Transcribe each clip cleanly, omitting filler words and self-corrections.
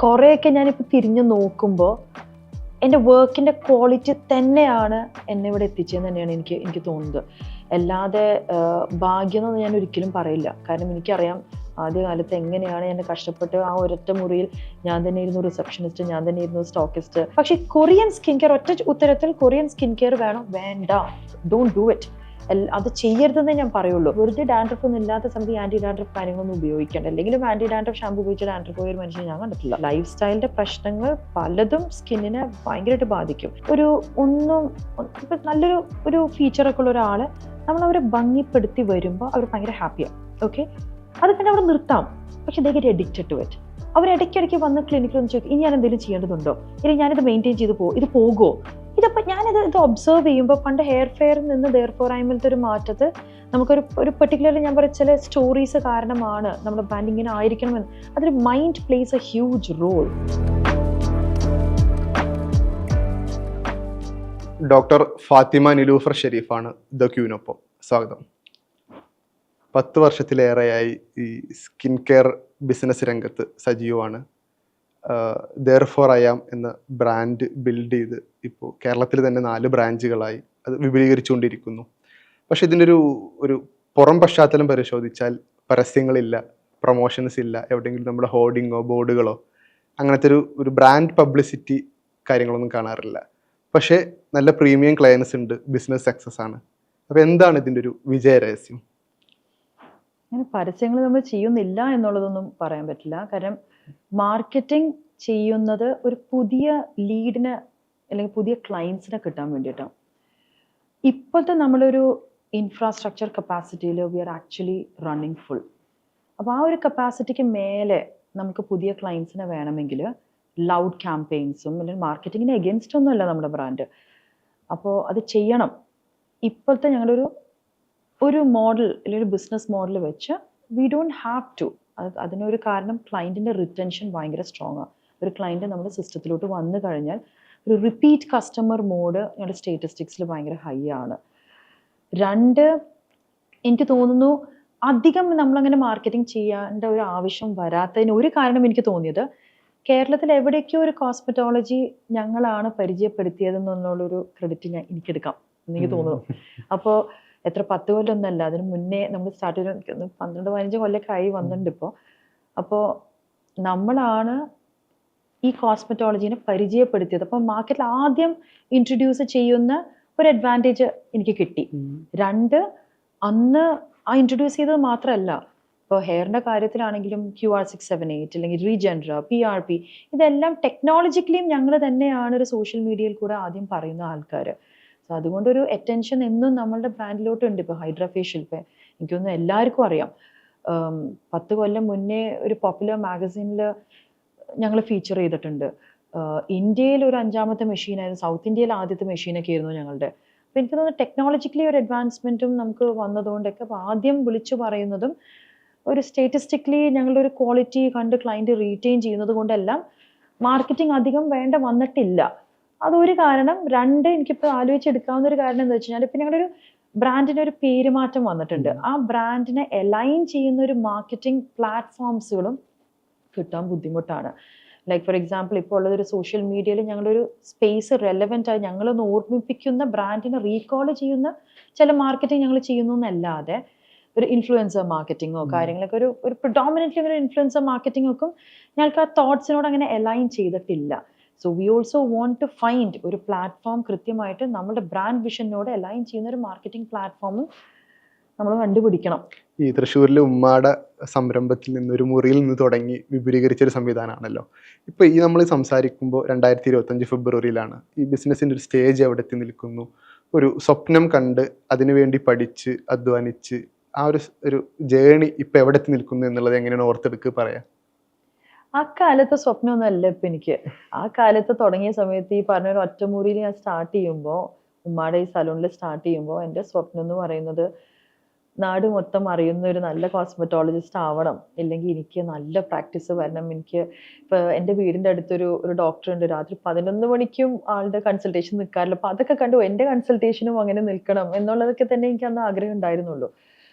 കുറേയൊക്കെ ഞാനിപ്പോൾ തിരിഞ്ഞു നോക്കുമ്പോൾ എൻ്റെ വർക്കിൻ്റെ ക്വാളിറ്റി തന്നെയാണ് എന്നെ ഇവിടെ എത്തിച്ചതെന്ന് തന്നെയാണ് എനിക്ക് തോന്നുന്നത്. അല്ലാതെ ഭാഗ്യം എന്നൊന്നും ഞാൻ ഒരിക്കലും പറയില്ല. കാരണം എനിക്കറിയാം ആദ്യകാലത്ത് എങ്ങനെയാണ് ഞാൻ കഷ്ടപ്പെട്ട് ആ ഒരൊറ്റ മുറിയിൽ ഞാൻ തന്നെ ഇരുന്നു റിസപ്ഷനിസ്റ്റ്, ഞാൻ തന്നെ ഇരുന്നു സ്റ്റോക്കിസ്റ്റ്. പക്ഷേ കൊറിയൻ സ്കിൻ കെയർ, ഒറ്റ ഉത്തരത്തിൽ കൊറിയൻ സ്കിൻ കെയർ വേണം, വേണ്ട, ഡോണ്ട് ഡു ഇറ്റ്. അത് ചെയ്യരുതെന്നേ ഞാൻ പറയുള്ളൂ. വെറുതെ ഡാൻഡ്രഫ് ഒന്നും ഇല്ലാത്ത സമയത്ത് ആൻറ്റി ഡാൻഡ്രഫ് കാര്യങ്ങളൊന്നും ഉപയോഗിക്കേണ്ട. അല്ലെങ്കിലും ആൻറ്റി ഡാൻഡ്രഫ് ഷാമ്പു ഉപയോഗിച്ച് ഡാൻഡ്രഫ് പോയ ഒരു മനുഷ്യനെ ഞാൻ കണ്ടിട്ടില്ല. ലൈഫ് സ്റ്റൈലിന്റെ പ്രശ്നങ്ങൾ പലതും സ്കിന്നിനെ ഭയങ്കരമായിട്ട് ബാധിക്കും. ഇപ്പം നല്ലൊരു ഫീച്ചറൊക്കെ ഉള്ള ഒരാള് നമ്മളവരെ ഭംഗിപ്പെടുത്തി വരുമ്പോൾ അവർ ഭയങ്കര ഹാപ്പിയാണ്. ഓക്കെ, അത് പിന്നെ അവിടെ നിർത്താം. പക്ഷെ they get addicted to it. അവർ ഇടയ്ക്കിടയ്ക്ക് വന്ന് ക്ലിനിക്കിൽ ഒന്ന് ചോദിക്കും, ഇനി ഞാൻ എന്തെങ്കിലും ചെയ്യേണ്ടതുണ്ടോ, ഇനി ഞാനിത് മെയിൻറ്റെയിൻ ചെയ്ത് ഇത് പോകുമോ. ഇതിപ്പോൾ ഞാനിത് ഒബ്സർവ് ചെയ്യുമ്പോൾ പണ്ട് ഹെയർ ഫെയറിൽ നിന്ന് ദെയർഫോറായ്മലത്തെ ഒരു മാറ്റത്ത് നമുക്കൊരു പെർട്ടിക്കുലർലി ഞാൻ പറയുന്ന ചില സ്റ്റോറീസ് കാരണമാണ് നമ്മുടെ ബ്രാൻഡ് ഇങ്ങനെ ആയിരിക്കണമെന്ന്. അതിൽ mind plays a huge role. Doctor Fathima Nilufar ഷെരീഫാണ് ദ ക്യൂനൊപ്പം. സ്വാഗതം. 10 വർഷത്തിലേറെയായി ഈ സ്കിൻ കെയർ ബിസിനസ് രംഗത്ത് സജീവമാണ്. ദെയർഫോർ ഐ ആം എന്ന ബ്രാൻഡ് ബിൽഡ് ചെയ്ത് ഇപ്പോൾ കേരളത്തിൽ തന്നെ 4 ബ്രാഞ്ചുകളായി അത് വിപുലീകരിച്ചുകൊണ്ടിരിക്കുന്നു. പക്ഷെ ഇതിൻ്റെ ഒരു പുറം പശ്ചാത്തലം പരിശോധിച്ചാൽ പരസ്യങ്ങളില്ല, പ്രൊമോഷൻസ് ഇല്ല, എവിടെയെങ്കിലും നമ്മുടെ ഹോർഡിങ്ങോ ബോർഡുകളോ അങ്ങനത്തെ ഒരു ബ്രാൻഡ് പബ്ലിസിറ്റി കാര്യങ്ങളൊന്നും കാണാറില്ല. പക്ഷേ നല്ല പ്രീമിയം ക്ലയൻസ് ഉണ്ട്, ബിസിനസ് സക്സസ് ആണ്. അപ്പോൾ എന്താണ് ഇതിൻ്റെ ഒരു വിജയ രഹസ്യം? അങ്ങനെ പരസ്യങ്ങൾ നമ്മൾ ചെയ്യുന്നില്ല എന്നുള്ളതൊന്നും പറയാൻ പറ്റില്ല. കാരണം മാർക്കറ്റിംഗ് ചെയ്യുന്നത് ഒരു പുതിയ ലീഡിനെ അല്ലെങ്കിൽ പുതിയ ക്ലയൻസിനെ കിട്ടാൻ വേണ്ടിയിട്ടാണ്. ഇപ്പോഴത്തെ നമ്മളൊരു ഇൻഫ്രാസ്ട്രക്ചർ കപ്പാസിറ്റിയിൽ we are actually running full. അപ്പോൾ ആ ഒരു കപ്പാസിറ്റിക്ക് മേലെ നമുക്ക് പുതിയ ക്ലയൻസിനെ വേണമെങ്കിൽ ലൗഡ് ക്യാമ്പയിൻസും അല്ലെങ്കിൽ മാർക്കറ്റിങ്ങിന് എഗെയിൻസ്റ്റ് ഒന്നുമല്ല നമ്മുടെ ബ്രാൻഡ്. അപ്പോൾ അത് ചെയ്യണം. ഇപ്പോഴത്തെ ഞങ്ങളൊരു മോഡൽ അല്ലെങ്കിൽ ഒരു ബിസിനസ് മോഡൽ വെച്ച് വി ഡോണ്ട് ഹാവ് ടു. അതിനൊരു കാരണം ക്ലയൻറ്റിൻ്റെ റിറ്റൻഷൻ ഭയങ്കര സ്ട്രോങ് ആണ്. ഒരു ക്ലയൻറ്റ് നമ്മുടെ സിസ്റ്റത്തിലോട്ട് വന്നു കഴിഞ്ഞാൽ ഒരു റിപ്പീറ്റ് കസ്റ്റമർ മോഡ് ഞങ്ങളുടെ സ്റ്റാറ്റിസ്റ്റിക്സിൽ ഭയങ്കര ഹൈ ആണ്. 2, എനിക്ക് തോന്നുന്നു അധികം നമ്മളങ്ങനെ മാർക്കറ്റിംഗ് ചെയ്യേണ്ട ഒരു ആവശ്യം വരാത്തതിന് ഒരു കാരണം എനിക്ക് തോന്നിയത്, കേരളത്തിൽ എവിടേക്കോ ഒരു കോസ്മെറ്റോളജി ഞങ്ങളാണ് പരിചയപ്പെടുത്തിയതെന്നുള്ളൊരു ക്രെഡിറ്റ് എനിക്കെടുക്കാം എനിക്ക് തോന്നുന്നു. അപ്പോൾ എത്ര 10 കൊല്ലമൊന്നല്ല, അതിന് മുന്നേ നമ്മൾ സ്റ്റാർട്ട് ചെയ്ത് 12-15 കൊല്ലമൊക്കെ ആയി വന്നിട്ടുണ്ട് ഇപ്പോൾ. അപ്പോൾ നമ്മളാണ് ഈ കോസ്മെറ്റോളജീനെ പരിചയപ്പെടുത്തിയത്. അപ്പോൾ മാർക്കറ്റിൽ ആദ്യം ഇൻട്രൊഡ്യൂസ് ചെയ്യുന്ന ഒരു അഡ്വാൻറ്റേജ് എനിക്ക് കിട്ടി. 2, അന്ന് ആ ഇൻട്രൊഡ്യൂസ് ചെയ്തത് മാത്രമല്ല, ഇപ്പോൾ ഹെയറിൻ്റെ കാര്യത്തിലാണെങ്കിലും QR678 അല്ലെങ്കിൽ റീജെൻഡ്ര, PRP, ഇതെല്ലാം ടെക്നോളജിക്കലിയും ഞങ്ങൾ തന്നെയാണ് ഒരു സോഷ്യൽ മീഡിയയിൽ കൂടെ ആദ്യം പറയുന്ന ആൾക്കാർ. സോ അതുകൊണ്ടൊരു അറ്റൻഷൻ എന്നും നമ്മളുടെ ബ്രാൻഡിലോട്ടുണ്ട്. ഇപ്പോൾ ഹൈഡ്രാ ഫേഷ്യൽ, ഇപ്പോൾ എനിക്കൊന്നും എല്ലാവർക്കും അറിയാം. 10 കൊല്ലം മുന്നേ ഒരു പോപ്പുലർ മാഗസീനിൽ ഞങ്ങൾ ഫീച്ചർ ചെയ്തിട്ടുണ്ട്. ഇന്ത്യയിൽ ഒരു 5ാമത്തെ മെഷീനായിരുന്നു, സൗത്ത് ഇന്ത്യയിൽ ആദ്യത്തെ മെഷീനൊക്കെ ആയിരുന്നു ഞങ്ങളുടെ. അപ്പോൾ എനിക്ക് തോന്നുന്നു ടെക്നോളജിക്കലി ഒരു അഡ്വാൻസ്മെൻറ്റും നമുക്ക് വന്നതുകൊണ്ടൊക്കെ അപ്പോൾ ആദ്യം വിളിച്ചു പറയുന്നതും ഒരു സ്റ്റാറ്റിസ്റ്റിക്കലി ഞങ്ങളുടെ ഒരു ക്വാളിറ്റി കണ്ട് ക്ലയൻറ്റ് റീറ്റെയിൻ ചെയ്യുന്നത് കൊണ്ടെല്ലാം മാർക്കറ്റിംഗ് അധികം വേണ്ട വന്നിട്ടില്ല. അതൊരു കാരണം. 2, എനിക്കിപ്പോൾ ആലോചിച്ചെടുക്കാവുന്ന ഒരു കാരണം എന്താ വെച്ച് കഴിഞ്ഞാൽ, ഇപ്പം ഞങ്ങളുടെ ഒരു ബ്രാൻഡിന് ഒരു പേരുമാറ്റം വന്നിട്ടുണ്ട്. ആ ബ്രാൻഡിനെ അലൈൻ ചെയ്യുന്ന ഒരു മാർക്കറ്റിംഗ് പ്ലാറ്റ്ഫോംസുകളും കിട്ടാൻ ബുദ്ധിമുട്ടാണ്. ലൈക്ക് ഫോർ എക്സാമ്പിൾ, ഇപ്പോൾ ഉള്ളതൊരു സോഷ്യൽ മീഡിയയിൽ ഞങ്ങളൊരു സ്പേസ് റെലവെൻ്റ് ആയി ഞങ്ങളൊന്ന് ഓർമ്മിപ്പിക്കുന്ന ബ്രാൻഡിനെ റീകോൾ ചെയ്യുന്ന ചില മാർക്കറ്റിംഗ് ഞങ്ങൾ ചെയ്യുന്നു എന്നല്ലാതെ ഒരു ഇൻഫ്ലുവൻസർ മാർക്കറ്റിങ്ങോ കാര്യങ്ങളൊക്കെ ഒരു പ്രിഡോമിനൻ്റ്ലി ഒരു ഇൻഫ്ലുവൻസർ മാർക്കറ്റിങ്ങൊക്കെ ഞങ്ങൾക്ക് ആ തോട്ട്സിനോട് അങ്ങനെ അലൈൻ ചെയ്തിട്ടില്ല. So we also want to find ഒരു പ്ലാറ്റ്ഫോം കൃത്യമായിട്ട് നമ്മുടെ ബ്രാൻഡ് വിഷനോട് അലൈൻ ചെയ്യുന്ന ഒരു മാർക്കറ്റിംഗ് പ്ലാറ്റ്ഫോമും നമ്മൾ കണ്ടുപിടിക്കണം. ഈ തൃശ്ശൂരിലെ ഉമ്മാടെ സംരംഭത്തിൽ നിന്ന് ഒരു മുറിയിൽ നിന്ന് തുടങ്ങി വിപുലീകരിച്ചൊരു സംവിധാനമാണല്ലോ. ഇപ്പോൾ ഈ നമ്മൾ സംസാരിക്കുമ്പോൾ 2025 ഫെബ്രുവരിയിലാണ്. ഈ ബിസിനസ്സിൻ്റെ ഒരു സ്റ്റേജ് എവിടെ എത്തി നിൽക്കുന്നു? ഒരു സ്വപ്നം കണ്ട് അതിനുവേണ്ടി പഠിച്ച് അധ്വാനിച്ച് ആ ഒരു ജേണി ഇപ്പം എവിടെ എത്തി നിൽക്കുന്നു എന്നുള്ളത് എങ്ങനെയാണ് ഓർത്തെടുക്കുക പറയാം? ആ കാലത്തെ സ്വപ്നമൊന്നുമല്ല ഇപ്പം എനിക്ക്. ആ കാലത്ത് തുടങ്ങിയ സമയത്ത് ഈ പറഞ്ഞ ഒരു ഒറ്റമുറിയിൽ ഞാൻ സ്റ്റാർട്ട് ചെയ്യുമ്പോൾ, ഉമ്മാടെ ഈ സലൂണിൽ സ്റ്റാർട്ട് ചെയ്യുമ്പോൾ എൻ്റെ സ്വപ്നം എന്ന് പറയുന്നത് നാട് മൊത്തം അറിയുന്ന ഒരു നല്ല കോസ്മെറ്റോളജിസ്റ്റ് ആവണം, ഇല്ലെങ്കിൽ എനിക്ക് നല്ല പ്രാക്ടീസ് വരണം. എനിക്ക് ഇപ്പോൾ എൻ്റെ വീടിൻ്റെ അടുത്തൊരു ഡോക്ടർ ഉണ്ട്, രാത്രി 11 മണിക്കും ആളുടെ കൺസൾട്ടേഷൻ നിൽക്കാറില്ല. അപ്പോൾ അതൊക്കെ കണ്ടു എൻ്റെ കൺസൾട്ടേഷനും അങ്ങനെ നിൽക്കണം എന്നുള്ളതൊക്കെ തന്നെ എനിക്ക് അന്ന് ആഗ്രഹം ഉണ്ടായിരുന്നുള്ളൂ.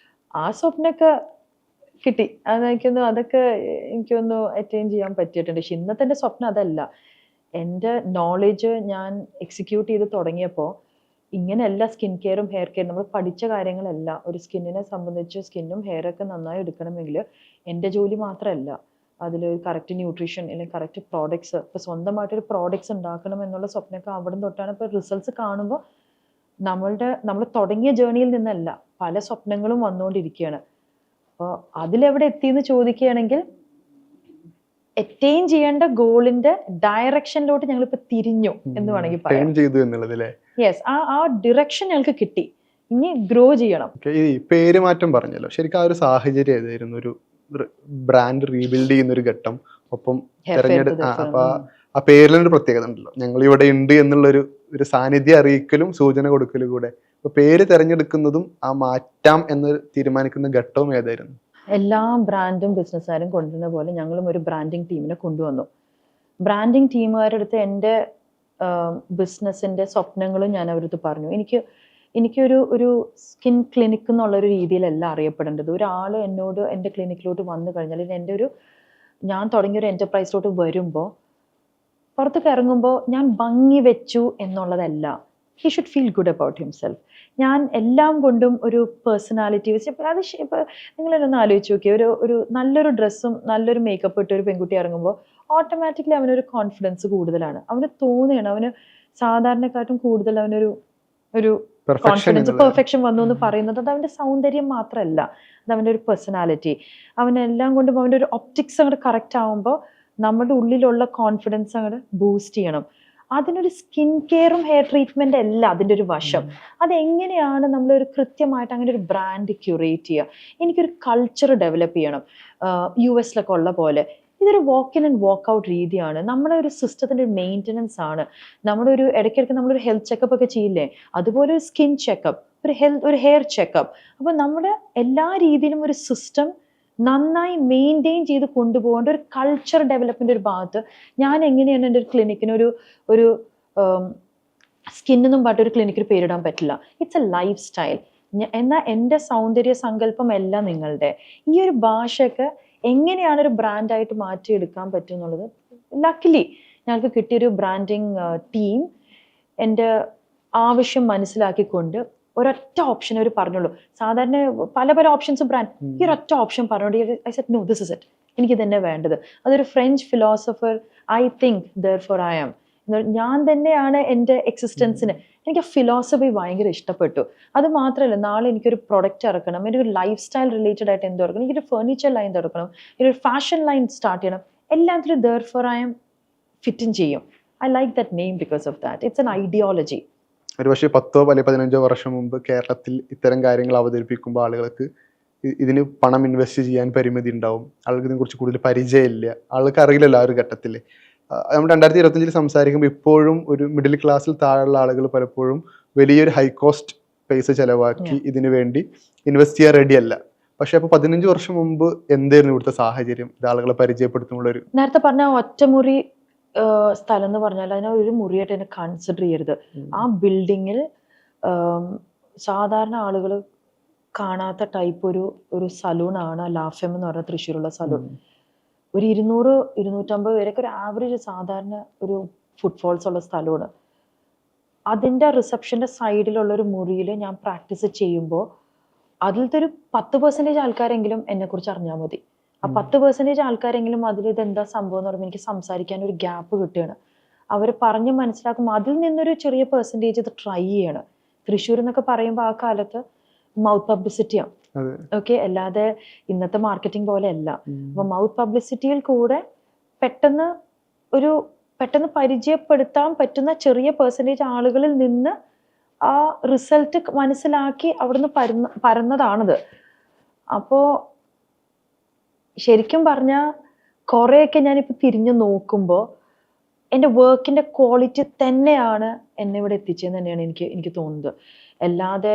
ആ സ്വപ്നമൊക്കെ കിട്ടി. എനിക്കൊന്ന് അറ്റൈൻ ചെയ്യാൻ പറ്റിയിട്ടുണ്ട്. പക്ഷെ ഇന്നത്തെ എൻ്റെ സ്വപ്നം അതല്ല. എൻ്റെ നോളജ് ഞാൻ എക്സിക്യൂട്ട് ചെയ്ത് തുടങ്ങിയപ്പോൾ ഇങ്ങനെയല്ല സ്കിൻ കെയറും ഹെയർ കെയറും നമ്മൾ പഠിച്ച കാര്യങ്ങളല്ല. ഒരു സ്കിന്നിനെ സംബന്ധിച്ച് സ്കിന്നും ഹെയറൊക്കെ നന്നായി എടുക്കണമെങ്കിൽ എൻ്റെ ജോലി മാത്രമല്ല, അതിൽ കറക്റ്റ് ന്യൂട്രീഷൻ അല്ലെങ്കിൽ കറക്റ്റ് പ്രോഡക്ട്സ്, ഇപ്പോൾ സ്വന്തമായിട്ടൊരു പ്രോഡക്ട്സ് ഉണ്ടാക്കണം എന്നുള്ള സ്വപ്നമൊക്കെ അവിടെ തൊട്ടാണ്. ഇപ്പോൾ റിസൾട്ട്സ് കാണുമ്പോൾ നമ്മൾ തുടങ്ങിയ ജേർണിയിൽ നിന്നല്ല, പല സ്വപ്നങ്ങളും വന്നുകൊണ്ടിരിക്കുകയാണ്. അപ്പോൾ അതിലെവിടെ എത്തിയെന്ന് ചോദിക്കുകയാണെങ്കിൽ അറ്റൈൻ ചെയ്യേണ്ട ഗോളിന്റെ ഡയറക്ഷനിലോട്ട് ഞങ്ങളിപ്പോ തിരിഞ്ഞു എന്ന് വേണമെങ്കിൽ പറയാം. യെസ്, ആ ഡിറക്ഷൻ ഞങ്ങൾക്ക് കിട്ടി. ഇനി ഗ്രോ ചെയ്യണം. ഈ പേര് മാറ്റം പറഞ്ഞല്ലോ, ശരിക്കും ആ ഒരു സാഹചര്യം ഏതായിരുന്നു? ഒരു ബ്രാൻഡ് റീബിൽഡ് ചെയ്യുന്ന ഒരു ഘട്ടം, ഒപ്പം അപ്പൊ ആ പേരിലൊരു പ്രത്യേകത ഉണ്ടല്ലോ, ഞങ്ങൾ ഇവിടെ ഉണ്ട് എന്നുള്ളൊരു സാന്നിധ്യം അറിയിക്കലും സൂചന കൊടുക്കലും കൂടെ. അപ്പൊ പേര് തെരഞ്ഞെടുക്കുന്നതും ആ മാറ്റാം എന്ന് തീരുമാനിക്കുന്ന ഘട്ടവും ഏതായിരുന്നു? എല്ലാ ബ്രാൻഡും ബിസിനസ്സുകാരും കൊണ്ടുവരുന്ന പോലെ ഞങ്ങളും ഒരു ബ്രാൻഡിങ് ടീമിനെ കൊണ്ടുവന്നു. ബ്രാൻഡിങ് ടീമുകാരുടെ അടുത്ത് എൻ്റെ ബിസിനസ്സിൻ്റെ സ്വപ്നങ്ങളും ഞാൻ അവരടുത്ത് പറഞ്ഞു. എനിക്കൊരു സ്കിൻ ക്ലിനിക് എന്നുള്ളൊരു രീതിയിലല്ല അറിയപ്പെടേണ്ടത്. ഒരാൾ എന്നോട് എൻ്റെ ക്ലിനിക്കിലോട്ട് വന്നു കഴിഞ്ഞാൽ, ഞാൻ തുടങ്ങിയൊരു എൻ്റർപ്രൈസിലോട്ട് വരുമ്പോൾ, പുറത്തേക്ക് ഇറങ്ങുമ്പോൾ ഞാൻ ഭംഗി വെച്ചു എന്നുള്ളതല്ല. He should feel good about himself. ഞാൻ എല്ലാം കൊണ്ടും ഒരു പേഴ്സണാലിറ്റി വെച്ച് അത് ഇപ്പം നിങ്ങളൊന്ന് ആലോചിച്ച് നോക്കിയാൽ, ഒരു നല്ലൊരു ഡ്രസ്സും നല്ലൊരു മേക്കപ്പ് ഇട്ട് ഒരു പെൺകുട്ടി ഇറങ്ങുമ്പോൾ ഓട്ടോമാറ്റിക്കലി അവനൊരു കോൺഫിഡൻസ് കൂടുതലാണ്. അവന് തോന്നുകയാണ് അവന് സാധാരണക്കാട്ടും കൂടുതൽ ഒരു കോൺഫിഡൻസ്, പെർഫെക്ഷൻ വന്നു എന്ന് പറയുന്നത് അത് അവൻ്റെ സൗന്ദര്യം മാത്രമല്ല, അത് അവൻ്റെ ഒരു പേഴ്സണാലിറ്റി. അവനെല്ലാം കൊണ്ടും അവൻ്റെ ഒരു ഒപ്റ്റിക്സ് അങ്ങോട്ട് കറക്റ്റ് ആകുമ്പോൾ നമ്മുടെ ഉള്ളിലുള്ള കോൺഫിഡൻസ് അങ്ങോട്ട് ബൂസ്റ്റ് ചെയ്യണം. അതിനൊരു സ്കിൻ കെയറും ഹെയർ ട്രീറ്റ്മെന്റ് അല്ല അതിൻ്റെ ഒരു വശം. അതെങ്ങനെയാണ് നമ്മളൊരു കൃത്യമായിട്ട് അങ്ങനെ ഒരു ബ്രാൻഡ് ക്യൂറേറ്റ് ചെയ്യുക? എനിക്കൊരു കൾച്ചർ ഡെവലപ്പ് ചെയ്യണം. US ഉള്ള പോലെ ഇതൊരു walk in and walk out രീതിയാണ്. നമ്മുടെ ഒരു സിസ്റ്റത്തിൻ്റെ ഒരു മെയിൻ്റനൻസ് ആണ്. ഇടയ്ക്കിടയ്ക്ക് നമ്മളൊരു ഹെൽത്ത് ചെക്കപ്പ് ഒക്കെ ചെയ്യില്ലേ, അതുപോലെ ഒരു സ്കിൻ ചെക്കപ്പ്, ഒരു ഹെയർ ചെക്കപ്പ്. അപ്പോൾ നമ്മുടെ എല്ലാ രീതിയിലും ഒരു സിസ്റ്റം നന്നായി മെയിൻറ്റെയിൻ ചെയ്ത് കൊണ്ടുപോകേണ്ട ഒരു കൾച്ചർ ഡെവലപ്മെന്റ് ഒരു ഭാഗത്ത് ഞാൻ എങ്ങനെയാണ് എൻ്റെ ഒരു ക്ലിനിക്കിന് ഒരു സ്കിന്നെന്നും പറഞ്ഞ ഒരു ക്ലിനിക്കിന് പേരിടാൻ പറ്റില്ല. It's A life style. എന്നാൽ എൻ്റെ സൗന്ദര്യ സങ്കല്പം അല്ല നിങ്ങളുടെ. ഈ ഒരു ഭാഷയൊക്കെ എങ്ങനെയാണ് ഒരു ബ്രാൻഡായിട്ട് മാറ്റിയെടുക്കാൻ പറ്റും എന്നുള്ളത് ലക്കിലി ഞങ്ങൾക്ക് കിട്ടിയൊരു ബ്രാൻഡിങ് ടീം എൻ്റെ ആവശ്യം മനസ്സിലാക്കിക്കൊണ്ട് ഒരൊറ്റ ഓപ്ഷൻ അവർ പറഞ്ഞുള്ളൂ. സാധാരണ പല ഓപ്ഷൻസും ബ്രാൻഡ്, ഈ ഒരൊറ്റ ഓപ്ഷൻ പറഞ്ഞോണ്ട് I said no, this is it, എനിക്ക് തന്നെ വേണ്ടത്. അതൊരു French philosopher, I think therefore I am. ഞാൻ തന്നെയാണ് എൻ്റെ എക്സിസ്റ്റൻസിന്. എനിക്ക് ആ ഫിലോസഫി ഭയങ്കര ഇഷ്ടപ്പെട്ടു. അത് മാത്രമല്ല, നാളെ എനിക്കൊരു പ്രൊഡക്റ്റ് ഇറക്കണം, എനിക്കൊരു ലൈഫ് സ്റ്റൈൽ റിലേറ്റഡ് ആയിട്ട് എന്തോ ഇറക്കണം, എനിക്കൊരു ഫർണിച്ചർ ലൈൻ തുറക്കണം, എനിക്കൊരു ഫാഷൻ ലൈൻ സ്റ്റാർട്ട് ചെയ്യണം, എല്ലാത്തിലും therefore I am fit in ചെയ്യും. I like that name because of that. It's an ideology. ഒരു പക്ഷേ 10 അല്ലെങ്കിൽ 15 വർഷം മുമ്പ് കേരളത്തിൽ ഇത്തരം കാര്യങ്ങൾ അവതരിപ്പിക്കുമ്പോൾ ആളുകൾക്ക് ഇതിന് പണം ഇൻവെസ്റ്റ് ചെയ്യാൻ പരിമിതി ഉണ്ടാവും, ആൾക്ക് ഇതിനെക്കുറിച്ച് കൂടുതൽ പരിചയമില്ല, ആൾക്ക് അറിയില്ലല്ലോ ആ ഒരു ഘട്ടത്തിൽ. നമ്മൾ 2025 സംസാരിക്കുമ്പോൾ ഇപ്പോഴും ഒരു മിഡിൽ ക്ലാസ്സിൽ താഴെയുള്ള ആളുകൾ പലപ്പോഴും വലിയൊരു ഹൈ കോസ്റ്റ് പൈസ ചെലവാക്കി ഇതിനു വേണ്ടി ഇൻവെസ്റ്റ് ചെയ്യാൻ റെഡിയല്ല. പക്ഷെ അപ്പൊ 15 വർഷം മുമ്പ് എന്തായിരുന്നു ഇവിടുത്തെ സാഹചര്യം, ഇത് ആളുകളെ പരിചയപ്പെടുത്തുമ്പോൾ? നേരത്തെ പറഞ്ഞ ഒറ്റമുറി സ്ഥലം എന്ന് പറഞ്ഞാൽ അതിനെ ഒരു മുറിയായിട്ട് തന്നെ കൺസിഡർ ചെയ്യരുത്. ആ ബിൽഡിങ്ങിൽ സാധാരണ ആളുകൾ കാണാത്ത ടൈപ്പ് ഒരു സലൂണാണ് ലാഫെം എന്ന് പറഞ്ഞ തൃശ്ശൂരുള്ള സലൂൺ. ഒരു 200-250 പേരൊക്കെ ഒരു ആവറേജ് സാധാരണ ഒരു ഫുട്ഫോൾസ് ഉള്ള സ്ഥലമാണ്. അതിൻ്റെ റിസപ്ഷൻ്റെ സൈഡിലുള്ള ഒരു മുറിയിൽ ഞാൻ പ്രാക്ടീസ് ചെയ്യുമ്പോൾ അതിലത്തെ ഒരു 10% ആൾക്കാരെങ്കിലും എന്നെക്കുറിച്ച് അറിഞ്ഞാൽ മതി. ആ 10% ആൾക്കാരെങ്കിലും അതിൽ ഇതെന്താ സംഭവം എന്ന് പറയുമ്പോൾ എനിക്ക് സംസാരിക്കാൻ ഒരു ഗ്യാപ്പ് കിട്ടുകയാണ്. അവർ പറഞ്ഞ് മനസ്സിലാക്കുമ്പോൾ അതിൽ നിന്നൊരു ചെറിയ പെർസെൻറ്റേജ് ഇത് ട്രൈ ചെയ്യണം. തൃശ്ശൂർ എന്നൊക്കെ പറയുമ്പോൾ ആ കാലത്ത് മൗത്ത് പബ്ലിസിറ്റിയാണ്, ഓക്കെ, അല്ലാതെ ഇന്നത്തെ മാർക്കറ്റിംഗ് പോലെ അല്ല. അപ്പൊ മൗത്ത് പബ്ലിസിറ്റിയിൽ കൂടെ പെട്ടെന്ന് പരിചയപ്പെടുത്താൻ പറ്റുന്ന ചെറിയ പെർസെൻറ്റേജ് ആളുകളിൽ നിന്ന് ആ റിസൾട്ട് മനസ്സിലാക്കി അവിടുന്ന് പരന്നതാണിത്. അപ്പോൾ ശരിക്കും പറഞ്ഞാൽ കുറേയൊക്കെ ഞാനിപ്പോൾ തിരിഞ്ഞു നോക്കുമ്പോൾ എൻ്റെ വർക്കിൻ്റെ ക്വാളിറ്റി തന്നെയാണ് എന്നെ ഇവിടെ എത്തിച്ചതെന്ന് തന്നെയാണ് എനിക്ക് തോന്നുന്നത്. അല്ലാതെ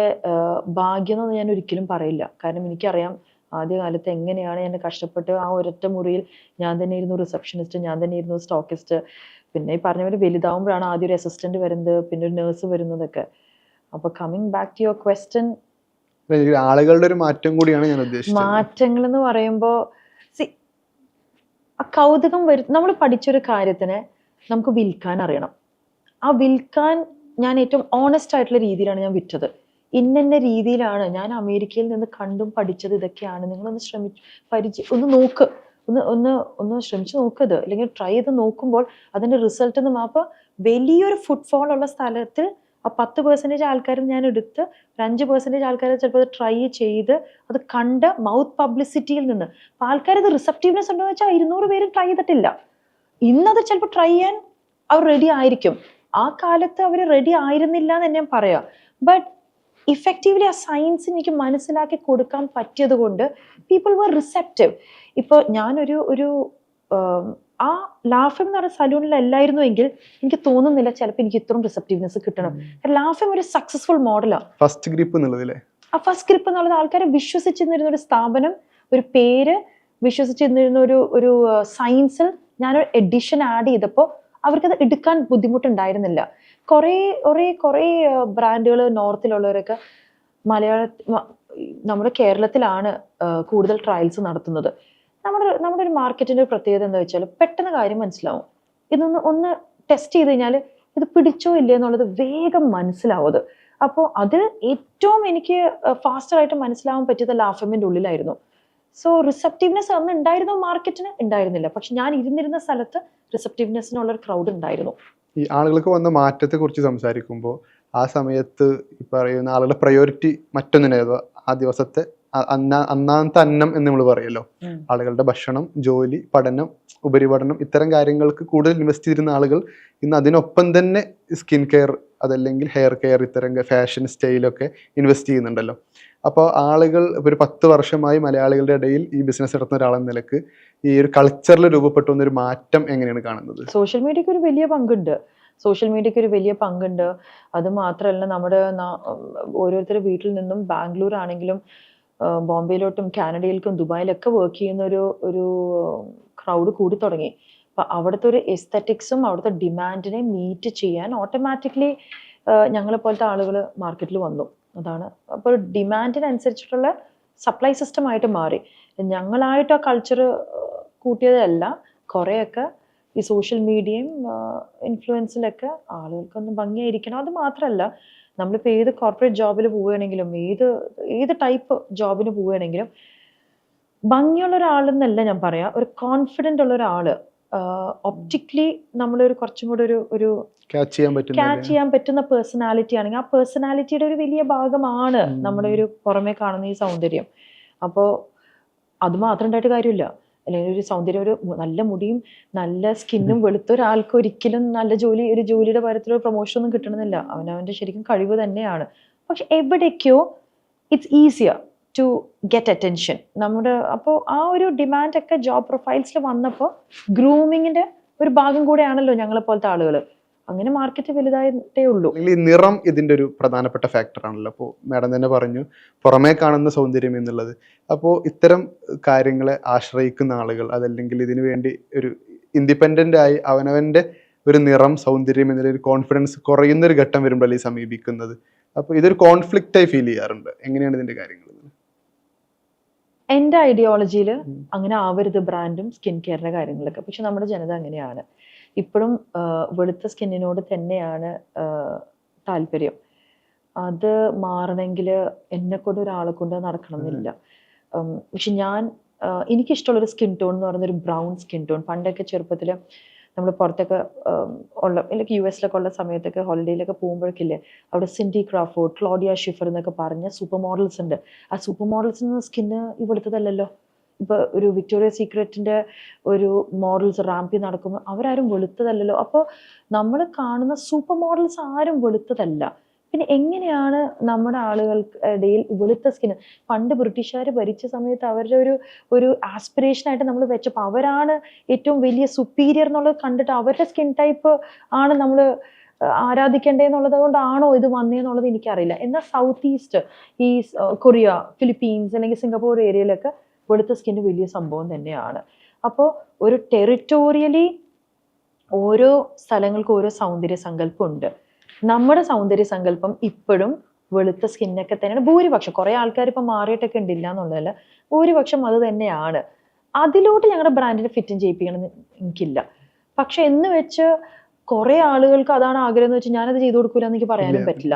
ഭാഗ്യം എന്നൊന്നും ഞാൻ ഒരിക്കലും പറയില്ല. കാരണം എനിക്കറിയാം ആദ്യകാലത്ത് എങ്ങനെയാണ് ഞാൻ കഷ്ടപ്പെട്ട് ആ ഒരൊറ്റ മുറിയിൽ ഞാൻ തന്നെ ഇരുന്നു റിസപ്ഷനിസ്റ്റ്, ഞാൻ തന്നെ ഇരുന്നു സ്റ്റോക്കിസ്റ്റ്. പിന്നെ ഈ പറഞ്ഞ പോലെ വലുതാവുമ്പോഴാണ് ആദ്യം ഒരു അസിസ്റ്റന്റ് വരുന്നത്, പിന്നെ ഒരു നേഴ്സ് വരുന്നതൊക്കെ. അപ്പോൾ coming back to your question, ആളുകളുടെ ഒരു മാറ്റം കൂടിയാണ് ഞാൻ ഉദ്ദേശിച്ചത്. മാറ്റങ്ങൾ എന്ന് പറയുമ്പോൾ ആ കൗതുകം വരും. നമ്മൾ പഠിച്ചൊരു കാര്യത്തിനെ നമുക്ക് വിൽക്കാൻ അറിയണം. ആ വിൽക്കാൻ ഞാൻ ഏറ്റവും ഓണസ്റ്റ് ആയിട്ടുള്ള രീതിയിലാണ് ഞാൻ വിറ്റത്. ഇന്ന രീതിയിലാണ് ഞാൻ അമേരിക്കയിൽ നിന്ന് കണ്ടും പഠിച്ചത്, ഇതൊക്കെയാണ്. നിങ്ങളൊന്ന് ഒന്ന് നോക്ക്, ഒന്ന് ശ്രമിച്ചു നോക്കത്, അല്ലെങ്കിൽ ട്രൈ ചെയ്ത് നോക്കുമ്പോൾ അതിന്റെ റിസൾട്ട് എന്ന് അപ്പോൾ വലിയൊരു ഫുട്ഫോൾ ഉള്ള സ്ഥലത്തിൽ ആ 10% ആൾക്കാർ ഞാൻ എടുത്ത് 5% ആൾക്കാർ ചിലപ്പോൾ അത് ട്രൈ ചെയ്ത് അത് കണ്ട് മൗത്ത് പബ്ലിസിറ്റിയിൽ നിന്ന് ആൾക്കാർ ഇത് റിസപ്റ്റീവ്നെസ് ഉണ്ടോ എന്ന് വെച്ചാൽ 200 പേരും ട്രൈ ചെയ്തിട്ടില്ല. ഇന്നത് ചിലപ്പോൾ ട്രൈ ചെയ്യാൻ അവർ റെഡി ആയിരിക്കും. ആ കാലത്ത് അവർ റെഡി ആയിരുന്നില്ല എന്ന് ഞാൻ പറയാം. ബട്ട് ഇഫക്റ്റീവ്ലി ആ സയൻസ് എനിക്ക് മനസ്സിലാക്കി കൊടുക്കാൻ പറ്റിയത് കൊണ്ട് പീപ്പിൾ വർ റിസെപ്റ്റീവ്. ഇപ്പോൾ ഞാനൊരു ആ ലാഫിം എന്ന് പറഞ്ഞ സലൂണിൽ അല്ലായിരുന്നു എങ്കിൽ എനിക്ക് തോന്നുന്നില്ല ചിലപ്പോൾ എനിക്ക് ഇത്രയും റിസപ്റ്റീവ്നെസ് കിട്ടണം. ലാഫിം ഒരു സക്സസ്ഫുൾ മോഡലാണ്. ഫസ്റ്റ് ഗ്രിപ്പ് എന്നുള്ളതില്ലേ, ആ ഫസ്റ്റ് ഗ്രിപ്പ് എന്നുള്ളത് ആൾക്കാരെ വിശ്വസിച്ചിരുന്ന ഒരു സ്ഥാപനം, ഒരു പേര് വിശ്വസിച്ചിരുന്ന ഒരു സയൻസിൽ ഞാനൊരു എഡിഷൻ ആഡ് ചെയ്തപ്പോൾ അവർക്കത് എടുക്കാൻ ബുദ്ധിമുട്ടുണ്ടായിരുന്നില്ല. കുറേ ബ്രാൻഡുകൾ നോർത്തിലുള്ളവരൊക്കെ നമ്മുടെ കേരളത്തിലാണ് കൂടുതൽ ട്രയൽസ് നടത്തുന്നത്. നമ്മുടെ ഒരു മാർക്കറ്റിന്റെ ഒരു പ്രത്യേകത എന്താ വെച്ചാൽ പെട്ടെന്ന് കാര്യം മനസ്സിലാവും. ഒന്ന് ടെസ്റ്റ് ചെയ്ത് കഴിഞ്ഞാൽ ഇത് പിടിച്ചോ ഇല്ലേ എന്നുള്ളത് വേഗം മനസ്സിലാവും അത്. അപ്പോൾ അതിൽ ഏറ്റവും എനിക്ക് ഫാസ്റ്ററായിട്ട് മനസ്സിലാവാൻ പറ്റിയത് ലാഫമിന്റെ ഉള്ളിലായിരുന്നു. സോ റിസപ്റ്റീവ്നെസ് അന്ന് ഉണ്ടായിരുന്നു, മാർക്കറ്റിന് ഉണ്ടായിരുന്നില്ല. പക്ഷെ ഞാൻ ഇരുന്നിരുന്ന സ്ഥലത്ത് റിസപ്റ്റീവ്നെസ്സിനുള്ള ഒരു ക്രൗഡ് ഉണ്ടായിരുന്നു. ഈ ആളുകൾക്ക് വന്ന മാറ്റത്തെ കുറിച്ച് സംസാരിക്കുമ്പോൾ ആ സമയത്ത് ഈ പറയുന്ന ആളുകളുടെ പ്രയോറിറ്റി മറ്റൊന്നിനായിരുന്നു. ആ ദിവസത്തെ അന്നാമത്തെ അന്നം എന്ന് നമ്മൾ പറയുമല്ലോ, ആളുകളുടെ ഭക്ഷണം, ജോലി, പഠനം, ഉപരിപഠനം, ഇത്തരം കാര്യങ്ങൾക്ക് കൂടുതൽ ഇൻവെസ്റ്റ് ചെയ്തിരുന്ന ആളുകൾ ഇന്ന് അതിനൊപ്പം തന്നെ സ്കിൻ കെയർ, അതല്ലെങ്കിൽ ഹെയർ കെയർ, ഇത്തരം ഫാഷൻ സ്റ്റൈലൊക്കെ ഇൻവെസ്റ്റ് ചെയ്യുന്നുണ്ടല്ലോ. അപ്പോൾ ആളുകൾ ഒരു 10 വർഷമായി മലയാളികളുടെ ഇടയിൽ ഈ ബിസിനസ് നടത്തുന്ന ഒരാളെന്ന നിലക്ക് ഈ ഒരു കൾച്ചറിൽ രൂപപ്പെട്ടു വന്നൊരു മാറ്റം എങ്ങനെയാണ് കാണുന്നത്? സോഷ്യൽ മീഡിയക്ക് ഒരു വലിയ പങ്കുണ്ട്. അത് മാത്രമല്ല, നമ്മുടെ ഓരോരുത്തരുടെ വീട്ടിൽ നിന്നും ബാംഗ്ലൂർ ആണെങ്കിലും ബോംബെയിലോട്ടും കാനഡയിലേക്കും ദുബായിലൊക്കെ വർക്ക് ചെയ്യുന്ന ഒരു ക്രൗഡ് കൂടി തുടങ്ങി. അപ്പൊ അവിടുത്തെ ഒരു എസ്തറ്റിക്സും അവിടുത്തെ ഡിമാൻഡിനെ മീറ്റ് ചെയ്യാൻ ഓട്ടോമാറ്റിക്കലി ഞങ്ങളെ പോലത്തെ ആളുകൾ മാർക്കറ്റിൽ വന്നു. അതാണ് അപ്പോൾ ഒരു ഡിമാൻഡിനനുസരിച്ചിട്ടുള്ള സപ്ലൈ സിസ്റ്റം ആയിട്ട് മാറി. ഞങ്ങളായിട്ട് ആ കൾച്ചർ കൂട്ടിയതല്ല, കുറേയൊക്കെ ഈ സോഷ്യൽ മീഡിയയും ഇൻഫ്ലുവൻസിലൊക്കെ ആളുകൾക്കൊന്ന് ഭംഗിയായിരിക്കണം. അത് മാത്രമല്ല, നമ്മളിപ്പോൾ ഏത് കോർപ്പറേറ്റ് ജോബിൽ പോവുകയാണെങ്കിലും ഏത് ടൈപ്പ് ജോബിന് പോവുകയാണെങ്കിലും ഭംഗിയുള്ള ഒരാളെന്നല്ല ഞാൻ പറയാം, ഒരു കോൺഫിഡൻ്റ് ഉള്ള ഒരാള്, ഒപ്റ്റിക്കലി നമ്മളൊരു കുറച്ചും കൂടെ ഒരു ക്യാച്ച് ചെയ്യാൻ പറ്റുന്ന പേഴ്സണാലിറ്റി ആണെങ്കിൽ ആ പേഴ്സണാലിറ്റിയുടെ ഒരു വലിയ ഭാഗമാണ് നമ്മുടെ ഒരു പുറമേ കാണുന്ന ഈ സൗന്ദര്യം. അപ്പോൾ അത് മാത്രം ഉണ്ടായിട്ട് കാര്യമില്ല. അല്ലെങ്കിൽ ഒരു സൗന്ദര്യം, ഒരു നല്ല മുടിയും നല്ല സ്കിന്നും വെളുത്ത ഒരാൾക്ക് ഒരിക്കലും നല്ല ഒരു ജോലിയുടെ കാര്യത്തിലൊരു പ്രൊമോഷൻ ഒന്നും കിട്ടണമെന്നില്ല. അവനവൻ്റെ ശരിക്കും കഴിവ് തന്നെയാണ്. പക്ഷെ എവിടേക്കോ it's easier to get attention നമ്മുടെ. അപ്പോൾ ആ ഒരു ഡിമാൻഡൊക്കെ ജോബ് പ്രൊഫൈൽസിൽ വന്നപ്പോൾ ഗ്രൂമിങ്ങിന്റെ ഒരു ഭാഗം കൂടെയാണല്ലോ ഞങ്ങളെ പോലത്തെ ആളുകൾ. അങ്ങനെ മാർക്കറ്റ് വലുതായിട്ടേ ഉള്ളൂ. ഈ നിറം ഇതിന്റെ ഒരു പ്രധാനപ്പെട്ട ഫാക്ടർ ആണല്ലോ. അപ്പോൾ മാഡം തന്നെ പറഞ്ഞു പുറമേ കാണുന്ന സൗന്ദര്യം എന്നുള്ളത്. അപ്പോൾ ഇത്തരം കാര്യങ്ങളെ ആശ്രയിക്കുന്ന ആളുകൾ, അതല്ലെങ്കിൽ ഇതിനു വേണ്ടി ഒരു ഇൻഡിപെൻഡന്റ് ആയി അവനവന്റെ ഒരു നിറം, സൗന്ദര്യം എന്നൊരു കോൺഫിഡൻസ് കുറയുന്ന ഒരു ഘട്ടം വരുമ്പോഴല്ലേ സമീപിക്കുന്നത്. അപ്പോൾ ഇതൊരു കോൺഫ്ലിക്റ്റ് ആയി ഫീൽ ചെയ്യാറുണ്ട്. എങ്ങനെയാണ് ഇതിന്റെ കാര്യങ്ങൾ? എൻ്റെ ഐഡിയോളജിയിൽ അങ്ങനെ ആവരുത് ബ്രാൻഡും സ്കിൻ കെയറിന്റെ കാര്യങ്ങളൊക്കെ. പക്ഷെ നമ്മുടെ ജനത അങ്ങനെയാണ്. ഇപ്പോഴും വെളുത്ത സ്കിന്നിനോട് തന്നെയാണ് താല്പര്യം. അത് മാറണമെങ്കിൽ എന്നെക്കൊണ്ട് ഒരാളെ കൊണ്ട് നടക്കണം എന്നില്ല. പക്ഷെ എനിക്കിഷ്ടമുള്ളൊരു സ്കിൻ ടോൺ എന്ന് പറയുന്ന ഒരു ബ്രൗൺ സ്കിൻ ടോൺ. പണ്ടൊക്കെ ചെറുപ്പത്തിൽ നമ്മൾ പുറത്തൊക്കെ ഉള്ള അല്ലെങ്കിൽ US ഉള്ള സമയത്തൊക്കെ ഹോളിഡേയിലൊക്കെ പോകുമ്പോഴേക്കില്ലേ അവിടെ സിൻഡി ക്രാഫോർഡ്, ക്ലോഡിയ ഷിഫർ എന്നൊക്കെ പറഞ്ഞ സൂപ്പർ മോഡൽസ് ഉണ്ട്. ആ സൂപ്പർ മോഡൽസിന് സ്കിന്ന് വെളുത്തതല്ലല്ലോ. ഇപ്പൊ ഒരു വിക്ടോറിയ സീക്രറ്റിന്റെ ഒരു മോഡൽസ് റാമ്പിൽ നടക്കുമ്പോൾ അവരാരും വെളുത്തതല്ലല്ലോ. അപ്പോൾ നമ്മൾ കാണുന്ന സൂപ്പർ മോഡൽസ് ആരും വെളുത്തതല്ല. പിന്നെ എങ്ങനെയാണ് നമ്മുടെ ആളുകൾക്കിടയിൽ വെളുത്ത സ്കിന്ന്? പണ്ട് ബ്രിട്ടീഷുകാർ ഭരിച്ച സമയത്ത് അവരുടെ ഒരു ആസ്പിറേഷനായിട്ട് നമ്മൾ വെച്ചപ്പോൾ അവരാണ് ഏറ്റവും വലിയ സുപ്പീരിയർ എന്നുള്ളത് കണ്ടിട്ട് അവരുടെ സ്കിൻ ടൈപ്പ് ആണ് നമ്മൾ ആരാധിക്കേണ്ടതെന്നുള്ളത് കൊണ്ടാണോ ഇത് വന്നതെന്നുള്ളത് എനിക്കറിയില്ല. എന്നാൽ സൗത്ത് ഈസ്റ്റ്, ഈ കൊറിയ, ഫിലിപ്പീൻസ് അല്ലെങ്കിൽ സിംഗപ്പൂർ ഏരിയയിലൊക്കെ വെളുത്ത സ്കിന്ന് വലിയ സംഭവം തന്നെയാണ്. അപ്പോൾ ഒരു ടെറിറ്റോറിയലി ഓരോ സ്ഥലങ്ങൾക്ക് ഓരോ സൗന്ദര്യ സങ്കല്പം ഉണ്ട്. നമ്മുടെ സൗന്ദര്യ സങ്കല്പം ഇപ്പോഴും വെളുത്ത സ്കിന്നൊക്കെ തന്നെയാണ് ഭൂരിപക്ഷം. കുറെ ആൾക്കാർ ഇപ്പൊ മാറിയിട്ടൊക്കെ ഉണ്ടില്ല എന്നുള്ളതല്ല, ഭൂരിപക്ഷം അത് തന്നെയാണ്. അതിലോട്ട് ഞങ്ങളുടെ ബ്രാൻഡിനെ ഫിറ്റും ചെയ്യിപ്പിക്കണം എന്ന് എനിക്കില്ല. പക്ഷെ എന്ന് വെച്ച് കുറെ ആളുകൾക്ക് അതാണ് ആഗ്രഹം എന്ന് വെച്ചാൽ ഞാനത് ചെയ്തു കൊടുക്കൂല എന്ന് എനിക്ക് പറയാനും പറ്റില്ല.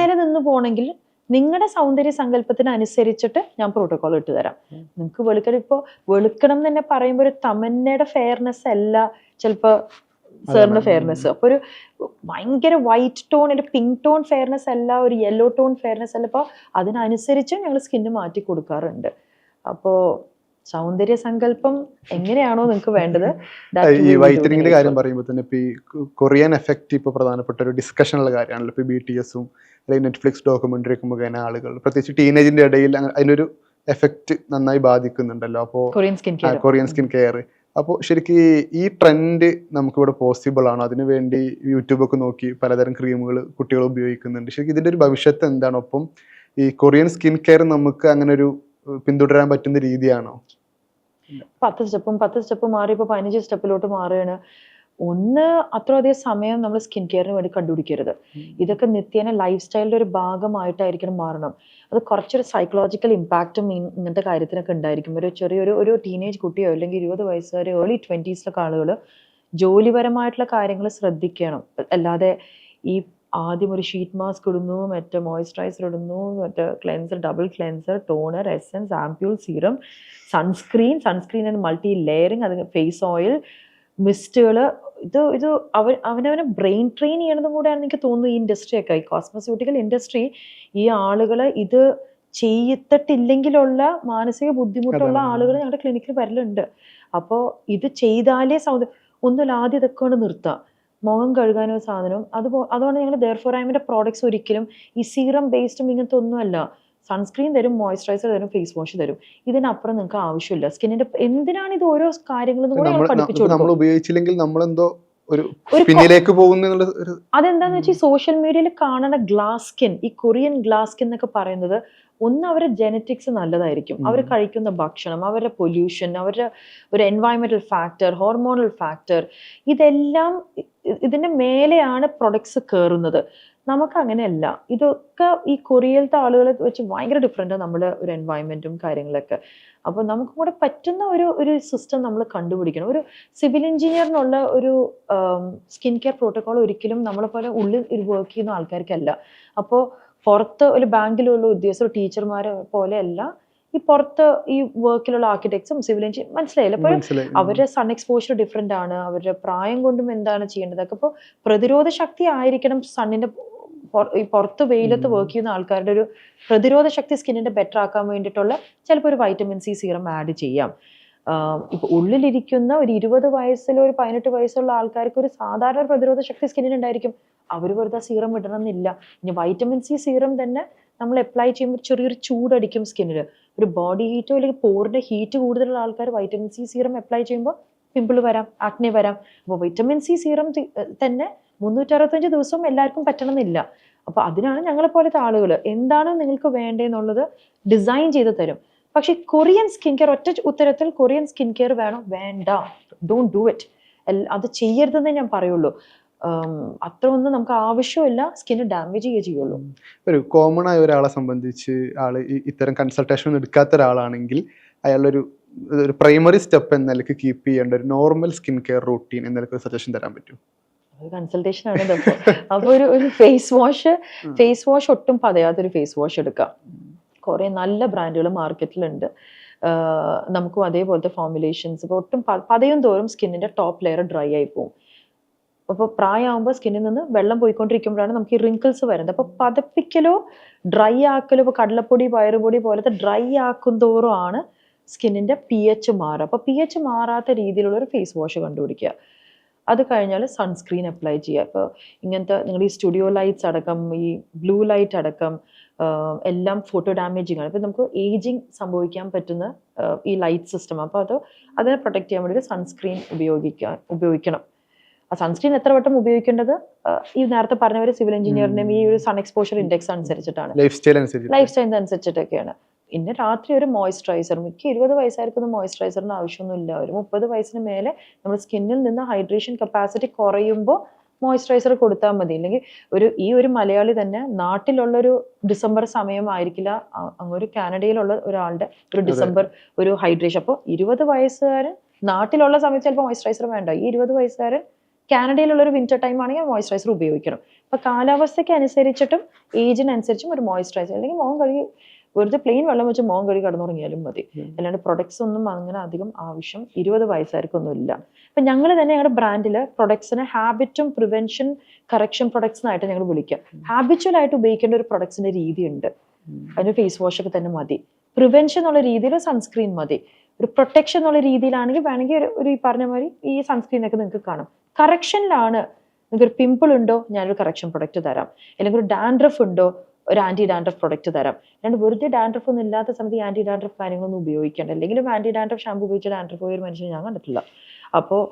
നിലനിന്ന് പോണെങ്കിൽ നിങ്ങളുടെ സൗന്ദര്യ സങ്കല്പത്തിന് അനുസരിച്ചിട്ട് ഞാൻ പ്രോട്ടോകോൾ ഇട്ട് തരാം. നിങ്ങൾക്ക് വെളുക്കണം, ഇപ്പൊ വെളുക്കണം എന്ന് തന്നെ പറയുമ്പോൾ ഒരു തമന്നയുടെ ഫെയർനെസ് അല്ല ചിലപ്പോ സാറിന്റെ ഫെയർനെസ്. അപ്പൊ ഒരു ഭയങ്കര വൈറ്റ് ടോൺ ഒരു പിങ്ക് ടോൺ ഫെയർനെസ് അല്ല, ഒരു യെല്ലോ ടോൺ ഫെയർനെസ് അല്ല. അപ്പൊ അതിനനുസരിച്ച് ഞങ്ങൾ സ്കിന്ന് മാറ്റി കൊടുക്കാറുണ്ട്. അപ്പോ സൗന്ദര്യ സങ്കല്പം എങ്ങനെയാണോ നിങ്ങൾക്ക് വേണ്ടത്. ഈ വൈറ്റനിങ്ങിന്റെ കാര്യം പറയുമ്പോൾ തന്നെ ഇപ്പൊ ഈ കൊറിയൻ എഫക്റ്റ് ഇപ്പൊ പ്രധാനപ്പെട്ട ഒരു ഡിസ്കഷനുള്ള കാര്യമാണല്ലോ. ഇപ്പൊ BTS-ഉം അല്ലെങ്കിൽ നെറ്റ്ഫ്ലിക്സ് ഡോക്യുമെന്ററി ഒക്കെ മുഖേന ആളുകൾ പ്രത്യേകിച്ച് ടീനേജിന്റെ ഇടയിൽ അതിനൊരു എഫക്റ്റ് നന്നായി ബാധിക്കുന്നുണ്ടല്ലോ. അപ്പോൾ കൊറിയൻ സ്കിൻ കെയർ, അപ്പോൾ ശരിക്കും ഈ ട്രെൻഡ് നമുക്കിവിടെ പോസിബിൾ ആണോ? അതിനുവേണ്ടി യൂട്യൂബൊക്കെ നോക്കി പലതരം ക്രീമുകൾ കുട്ടികൾ ഉപയോഗിക്കുന്നുണ്ട്. ശരിക്കും ഇതിന്റെ ഒരു ഭവിഷ്യത്ത് എന്താണ്? ഒപ്പം ഈ കൊറിയൻ സ്കിൻ കെയർ നമുക്ക് അങ്ങനെ ഒരു പിന്തുടരാൻ പറ്റുന്ന രീതിയാണോ? 10 സ്റ്റെപ്പ് മാറി ഇപ്പൊ 15 സ്റ്റെപ്പിലോട്ട് മാറുകയാണ്. ഒന്ന്, അത്രയധികം സമയം നമ്മൾ സ്കിൻ കെയറിന് വേണ്ടി കണ്ടുപിടിക്കരുത്. ഇതൊക്കെ നിത്യേന ലൈഫ് സ്റ്റൈലിന്റെ ഒരു ഭാഗമായിട്ടായിരിക്കണം മാറണം. അത് കുറച്ചൊരു സൈക്കോളജിക്കൽ ഇമ്പാക്റ്റും ഇങ്ങനത്തെ കാര്യത്തിനൊക്കെ ഉണ്ടായിരിക്കും. ഒരു ചെറിയൊരു ടീനേജ് കുട്ടിയോ അല്ലെങ്കിൽ 20 വയസ്സുകാരോ ഏർലി 20s ആളുകൾ ജോലിപരമായിട്ടുള്ള കാര്യങ്ങൾ ശ്രദ്ധിക്കണം. അല്ലാതെ ഈ ആദ്യം ഒരു ഷീറ്റ് മാസ്ക് ഇടുന്നു, മറ്റേ മോയ്സ്ചറൈസർ ഇടുന്നു, മറ്റേ cleanser, double cleanser, toner, essence, ampoule, serum, sunscreen and multi layering, അത് ഫേസ് ഓയിൽ, മിസ്റ്റുകൾ. ഇത് അവനവനെ ബ്രെയിൻ ട്രെയിൻ ചെയ്യണതും കൂടെയാണെന്ന് എനിക്ക് തോന്നുന്നു. ഈ ഇൻഡസ്ട്രിയൊക്കെ, ഈ കോസ്മെസ്യൂട്ടിക്കൽ ഇൻഡസ്ട്രി ഈ ആളുകളെ ഇത് ചെയ്തിട്ടില്ലെങ്കിലുള്ള മാനസിക ബുദ്ധിമുട്ടുള്ള ആളുകൾ ഞങ്ങളുടെ ക്ലിനിക്കിൽ വരലുണ്ട്. അപ്പോൾ ഇത് ചെയ്താലേ ഒന്നുമില്ല, ആദ്യം ഇതൊക്കെ കൊണ്ട് നിർത്താം. മുഖം കഴുകാനോ സാധനം അതുകൊണ്ട് ഞങ്ങൾ ദെയർഫോർ പ്രോഡക്ട്സ് ഒരിക്കലും ഈ സീറം ബേസ്ഡും ഇങ്ങനത്തെ ഒന്നുമല്ല. സൺസ്ക്രീൻ തരും, മോയ്സ്ചറൈസർ തരും, ഫേസ് വാഷ് തരും. ഇതിനപ്പുറം നിങ്ങൾക്ക് ആവശ്യമില്ല. സ്കിന്നിന്റെ എന്തിനാണ് ഇത് ഓരോ കാര്യങ്ങളും കൂടെ പഠിപ്പിച്ചു കൊടുക്കും. ഉപയോഗിച്ചില്ലെങ്കിൽ നമ്മളെന്തോ ഒരു പിന്നിലേക്ക് പോകുന്ന. അതെന്താന്ന് വെച്ചാൽ ഈ സോഷ്യൽ മീഡിയയിൽ കാണുന്ന ഗ്ലാസ് സ്കിൻ, ഈ കൊറിയൻ ഗ്ലാസ് സ്കിൻ എന്നൊക്കെ പറയുന്നത്, ഒന്ന് അവരുടെ ജെനറ്റിക്സ് നല്ലതായിരിക്കും, അവർ കഴിക്കുന്ന ഭക്ഷണം, അവരുടെ പൊല്യൂഷൻ, അവരുടെ ഒരു എൻവയറമെന്റൽ ഫാക്ടർ, ഹോർമോണൽ ഫാക്ടർ, ഇതെല്ലാം ഇതിന്റെ മേലെയാണ് പ്രൊഡക്ട്സ് കയറുന്നത്. നമുക്ക് അങ്ങനെയല്ല. ഇതൊക്കെ ഈ കൊറിയയിലത്തെ ആളുകളെ വെച്ച് ഭയങ്കര ഡിഫറെൻ്റാണ് നമ്മുടെ ഒരു എൻവയൺമെൻറ്റും കാര്യങ്ങളൊക്കെ. അപ്പോൾ നമുക്കും കൂടെ പറ്റുന്ന ഒരു സിസ്റ്റം നമ്മൾ കണ്ടുപിടിക്കണം. ഒരു സിവിൽ എഞ്ചിനീയറിനുള്ള ഒരു സ്കിൻ കെയർ പ്രോട്ടോകോൾ ഒരിക്കലും നമ്മളെ പോലെ ഉള്ളിൽ വർക്ക് ചെയ്യുന്ന ആൾക്കാർക്കല്ല. അപ്പോൾ പുറത്ത് ഒരു ബാങ്കിലുള്ള ഉദ്യോഗസ്ഥർ, ടീച്ചർമാരെ പോലെയല്ല ഈ പുറത്ത് ഈ വർക്കിലുള്ള ആർക്കിടെക്ട്സും സിവിൽ എഞ്ചിനീയർ, മനസ്സിലായില്ല. അപ്പോൾ അവരുടെ സൺ എക്സ്പോഷർ ഡിഫറെൻ്റ് ആണ്, അവരുടെ പ്രായം കൊണ്ടും എന്താണ് ചെയ്യേണ്ടതൊക്കെ. അപ്പോൾ പ്രതിരോധ ശക്തി ആയിരിക്കണം സണ്ണിന്റെ, ഈ പുറത്ത് വെയിലത്ത് വർക്ക് ചെയ്യുന്ന ആൾക്കാരുടെ ഒരു പ്രതിരോധ ശക്തി സ്കിന്നിന്റെ ബെറ്റർ ആക്കാൻ വേണ്ടിയിട്ടുള്ള ചിലപ്പോൾ ഒരു വൈറ്റമിൻ-C സീറം ആഡ് ചെയ്യാം. ഇപ്പൊ ഉള്ളിലിരിക്കുന്ന ഒരു 20 വയസ്സിലോ ഒരു 18 വയസ്സുള്ള ആൾക്കാർക്ക് ഒരു സാധാരണ പ്രതിരോധ ശക്തി സ്കിന്നിനുണ്ടായിരിക്കും. അവർ വെറുതെ സീറം ഇടണമെന്നില്ല. ഇനി വൈറ്റമിൻ-C സീറം തന്നെ നമ്മൾ അപ്ലൈ ചെയ്യുമ്പോൾ ചെറിയൊരു ചൂടടിക്കും സ്കിന്നിൽ. ഒരു ബോഡി ഹീറ്റോ അല്ലെങ്കിൽ പോറിന്റെ ഹീറ്റ് കൂടുതലുള്ള ആൾക്കാർ വൈറ്റമിൻ-C സീറം അപ്ലൈ ചെയ്യുമ്പോൾ പിമ്പിൾ വരാം, ആക്നെ വരാം. അപ്പോൾ വൈറ്റമിൻ-C സീറം തന്നെ 365 ദിവസവും എല്ലാവർക്കും പറ്റണമെന്നില്ല. അപ്പൊ അതിനാണ് ഞങ്ങളെ പോലത്തെ ആളുകൾ എന്താണോ നിങ്ങൾക്ക് വേണ്ടതെന്നുള്ളത് ഡിസൈൻ ചെയ്ത് തരും. പക്ഷെ കൊറിയൻ സ്കിൻ കെയർ, ഒറ്റ ഉത്തരത്തിൽ കൊറിയൻ സ്കിൻ കെയർ വേണോ വേണ്ട, ഡോണ്ട് ഡു ഇറ്റ്. അത് ചെയ്യരുതെന്നേ ഞാൻ പറയുള്ളൂ. അത്ര ഒന്നും നമുക്ക് ആവശ്യമില്ല, സ്കിന്ന് ഡാമേജ് ചെയ്യുള്ളൂ. ഒരു കോമൺ ആയ ഒരാളെ സംബന്ധിച്ച് ആള് ഇത്തരം കൺസൾട്ടേഷൻ എടുക്കാത്ത ഒരാളാണെങ്കിൽ അയാളൊരു പ്രൈമറി സ്റ്റെപ്പ് എന്ന നിലയ്ക്ക് കീപ്പ് ചെയ്യേണ്ട ഒരു നോർമൽ സ്കിൻ കെയർ റൂട്ടീൻ എന്ന നിലയ്ക്ക് സജഷൻ തരാൻ പറ്റും? കൺസൾട്ടേഷൻ ആണ് ഇതപ്പോ. അപ്പൊ ഒരു ഫേസ് വാഷ് ഒട്ടും പതയാത്തൊരു ഫേസ് വാഷ് എടുക്കാം. കുറെ നല്ല ബ്രാൻഡുകൾ മാർക്കറ്റിലുണ്ട്. നമുക്കും അതേപോലത്തെ ഫോർമുലേഷൻസ്. ഇപ്പോൾ ഒട്ടും പതയും തോറും സ്കിന്നിന്റെ ടോപ്പ് ലെയർ ഡ്രൈ ആയി പോകും. അപ്പോൾ പ്രായമാകുമ്പോൾ സ്കിന്നിൽ നിന്ന് വെള്ളം പോയിക്കൊണ്ടിരിക്കുമ്പോഴാണ് നമുക്ക് ഈ റിങ്കിൾസ് വരുന്നത്. അപ്പോൾ പതപ്പിക്കലോ ഡ്രൈ ആക്കലോ, ഇപ്പോൾ കടലപ്പൊടി, പയറുപൊടി പോലത്തെ ഡ്രൈ ആക്കും തോറും ആണ് സ്കിന്നിന്റെ pH മാറുക. അപ്പോൾ pH മാറാത്ത രീതിയിലുള്ള ഒരു ഫേസ് വാഷ് കണ്ടുപിടിക്കുക. അത് കഴിഞ്ഞാൽ സൺസ്ക്രീൻ അപ്ലൈ ചെയ്യുക. ഇപ്പോൾ ഇങ്ങനത്തെ നിങ്ങൾ ഈ സ്റ്റുഡിയോ ലൈറ്റ്സ് അടക്കം, ഈ ബ്ലൂ ലൈറ്റ് അടക്കം എല്ലാം ഫോട്ടോ ഡാമേജിങ് ആണ്. അപ്പോൾ നമുക്ക് ഏജിങ് സംഭവിക്കാൻ പറ്റുന്ന ഈ ലൈറ്റ് സിസ്റ്റം. അപ്പോൾ അതിനെ പ്രൊട്ടക്ട് ചെയ്യാൻ വേണ്ടി സൺസ്ക്രീൻ ഉപയോഗിക്കണം. ആ സൺസ്ക്രീൻ എത്ര വട്ടം ഉപയോഗിക്കേണ്ടത് ഈ നേരത്തെ പറഞ്ഞവര് സിവിൽ എഞ്ചിനീയറിന്റെയും ഈ ഒരു സൺ എക്സ്പോഷർ ഇൻഡെക്സ് അനുസരിച്ചിട്ടാണ്, ലൈഫ് സ്റ്റൈൽ അനുസരിച്ചിട്ടൊക്കെയാണ്. പിന്നെ രാത്രി ഒരു മോയ്സ്ചറൈസർ, മിക്ക 20 വയസ്സായിരിക്കും മോയ്സ്ചറൈസറിന് ആവശ്യമൊന്നുമില്ല. ഒരു 30 വയസ്സിന് മേലെ നമ്മുടെ സ്കിന്നിൽ നിന്ന് ഹൈഡ്രേഷൻ കപ്പാസിറ്റി കുറയുമ്പോൾ മോയ്സ്ചറൈസർ കൊടുത്താൽ മതി. അല്ലെങ്കിൽ ഒരു മലയാളി തന്നെ നാട്ടിലുള്ളൊരു ഡിസംബർ സമയമായിരിക്കില്ല അങ്ങൊരു കാനഡയിലുള്ള ഒരാളുടെ ഒരു ഡിസംബർ ഒരു ഹൈഡ്രേഷൻ. അപ്പോൾ 20 വയസ്സുകാരൻ നാട്ടിലുള്ള സമയത്ത് ചിലപ്പോൾ മോയ്സ്ചറൈസർ വേണ്ട. ഈ 20 വയസ്സുകാരൻ കാനഡയിലുള്ള ഒരു വിന്റർ ടൈം ആണെങ്കിൽ മോയ്സ്ചറൈസർ ഉപയോഗിക്കണം. അപ്പൊ കാലാവസ്ഥയ്ക്ക് അനുസരിച്ചിട്ടും ഏജിനനുസരിച്ചും ഒരു മോയ്സ്ചറൈസർ, അല്ലെങ്കിൽ മുഖം കഴുകി വെറുതെ പ്ലെയിൻ വെള്ളം വെച്ച് മുഖം കഴുകി കടന്നുറങ്ങിയാലും മതി. അല്ലാണ്ട് പ്രൊഡക്ട്സ് ഒന്നും അങ്ങനെ അധികം ആവശ്യം 20 വയസ്സുകാർക്കൊന്നും ഇല്ല. അപ്പൊ ഞങ്ങൾ തന്നെ ഞങ്ങളുടെ ബ്രാൻഡില് പ്രൊഡക്ട്സിനെ ഹാബിറ്റും പ്രിവെൻഷൻ കറക്ഷൻ പ്രൊഡക്ട്സ് ആയിട്ട് ഞങ്ങൾ വിളിക്കുക. ഹാബിച്വൽ ആയിട്ട് ഉപയോഗിക്കേണ്ട ഒരു പ്രൊഡക്ട്സിന്റെ രീതിയുണ്ട്. അതിന് ഫേസ് വാഷ് ഒക്കെ തന്നെ മതി. പ്രിവെൻഷൻ എന്നുള്ള രീതിയിൽ സൺസ്ക്രീൻ മതി. ഒരു പ്രൊട്ടക്ഷൻ എന്നുള്ള രീതിയിലാണെങ്കിൽ വേണമെങ്കിൽ ഒരു ഈ പറഞ്ഞ മാതിരി ഈ സൺസ്ക്രീൻ ഒക്കെ നിങ്ങൾക്ക് കാണാം. കറക്ഷനിലാണ് നിങ്ങൾക്ക് ഒരു പിമ്പിൾ ഉണ്ടോ, ഞാനൊരു കറക്ഷൻ പ്രൊഡക്റ്റ് തരാം. അല്ലെങ്കിൽ ഒരു ഡാൻഡ്രഫ് ഉണ്ടോ, ഒരു ആന്റി ഡാൻഡ്രഫ് പ്രൊഡക്റ്റ് തരാം. അല്ലാണ്ട് വെറുതെ ഡാൻഡ്രഫ് ഒന്നും ഇല്ലാത്ത സമയത്ത് ഈ ആന്റി ഡാൻഡ്രഫ് കാര്യങ്ങളൊന്നും ഉപയോഗിക്കേണ്ട. അല്ലെങ്കിൽ ആന്റി ഡാൻഡ്രഫ് ഷാമ്പു ഉപയോഗിച്ച ഡാൻഡ്രഫ് പോയ ഒരു മനുഷ്യനെ ഞാൻ കണ്ടിട്ടില്ല. അപ്പോൾ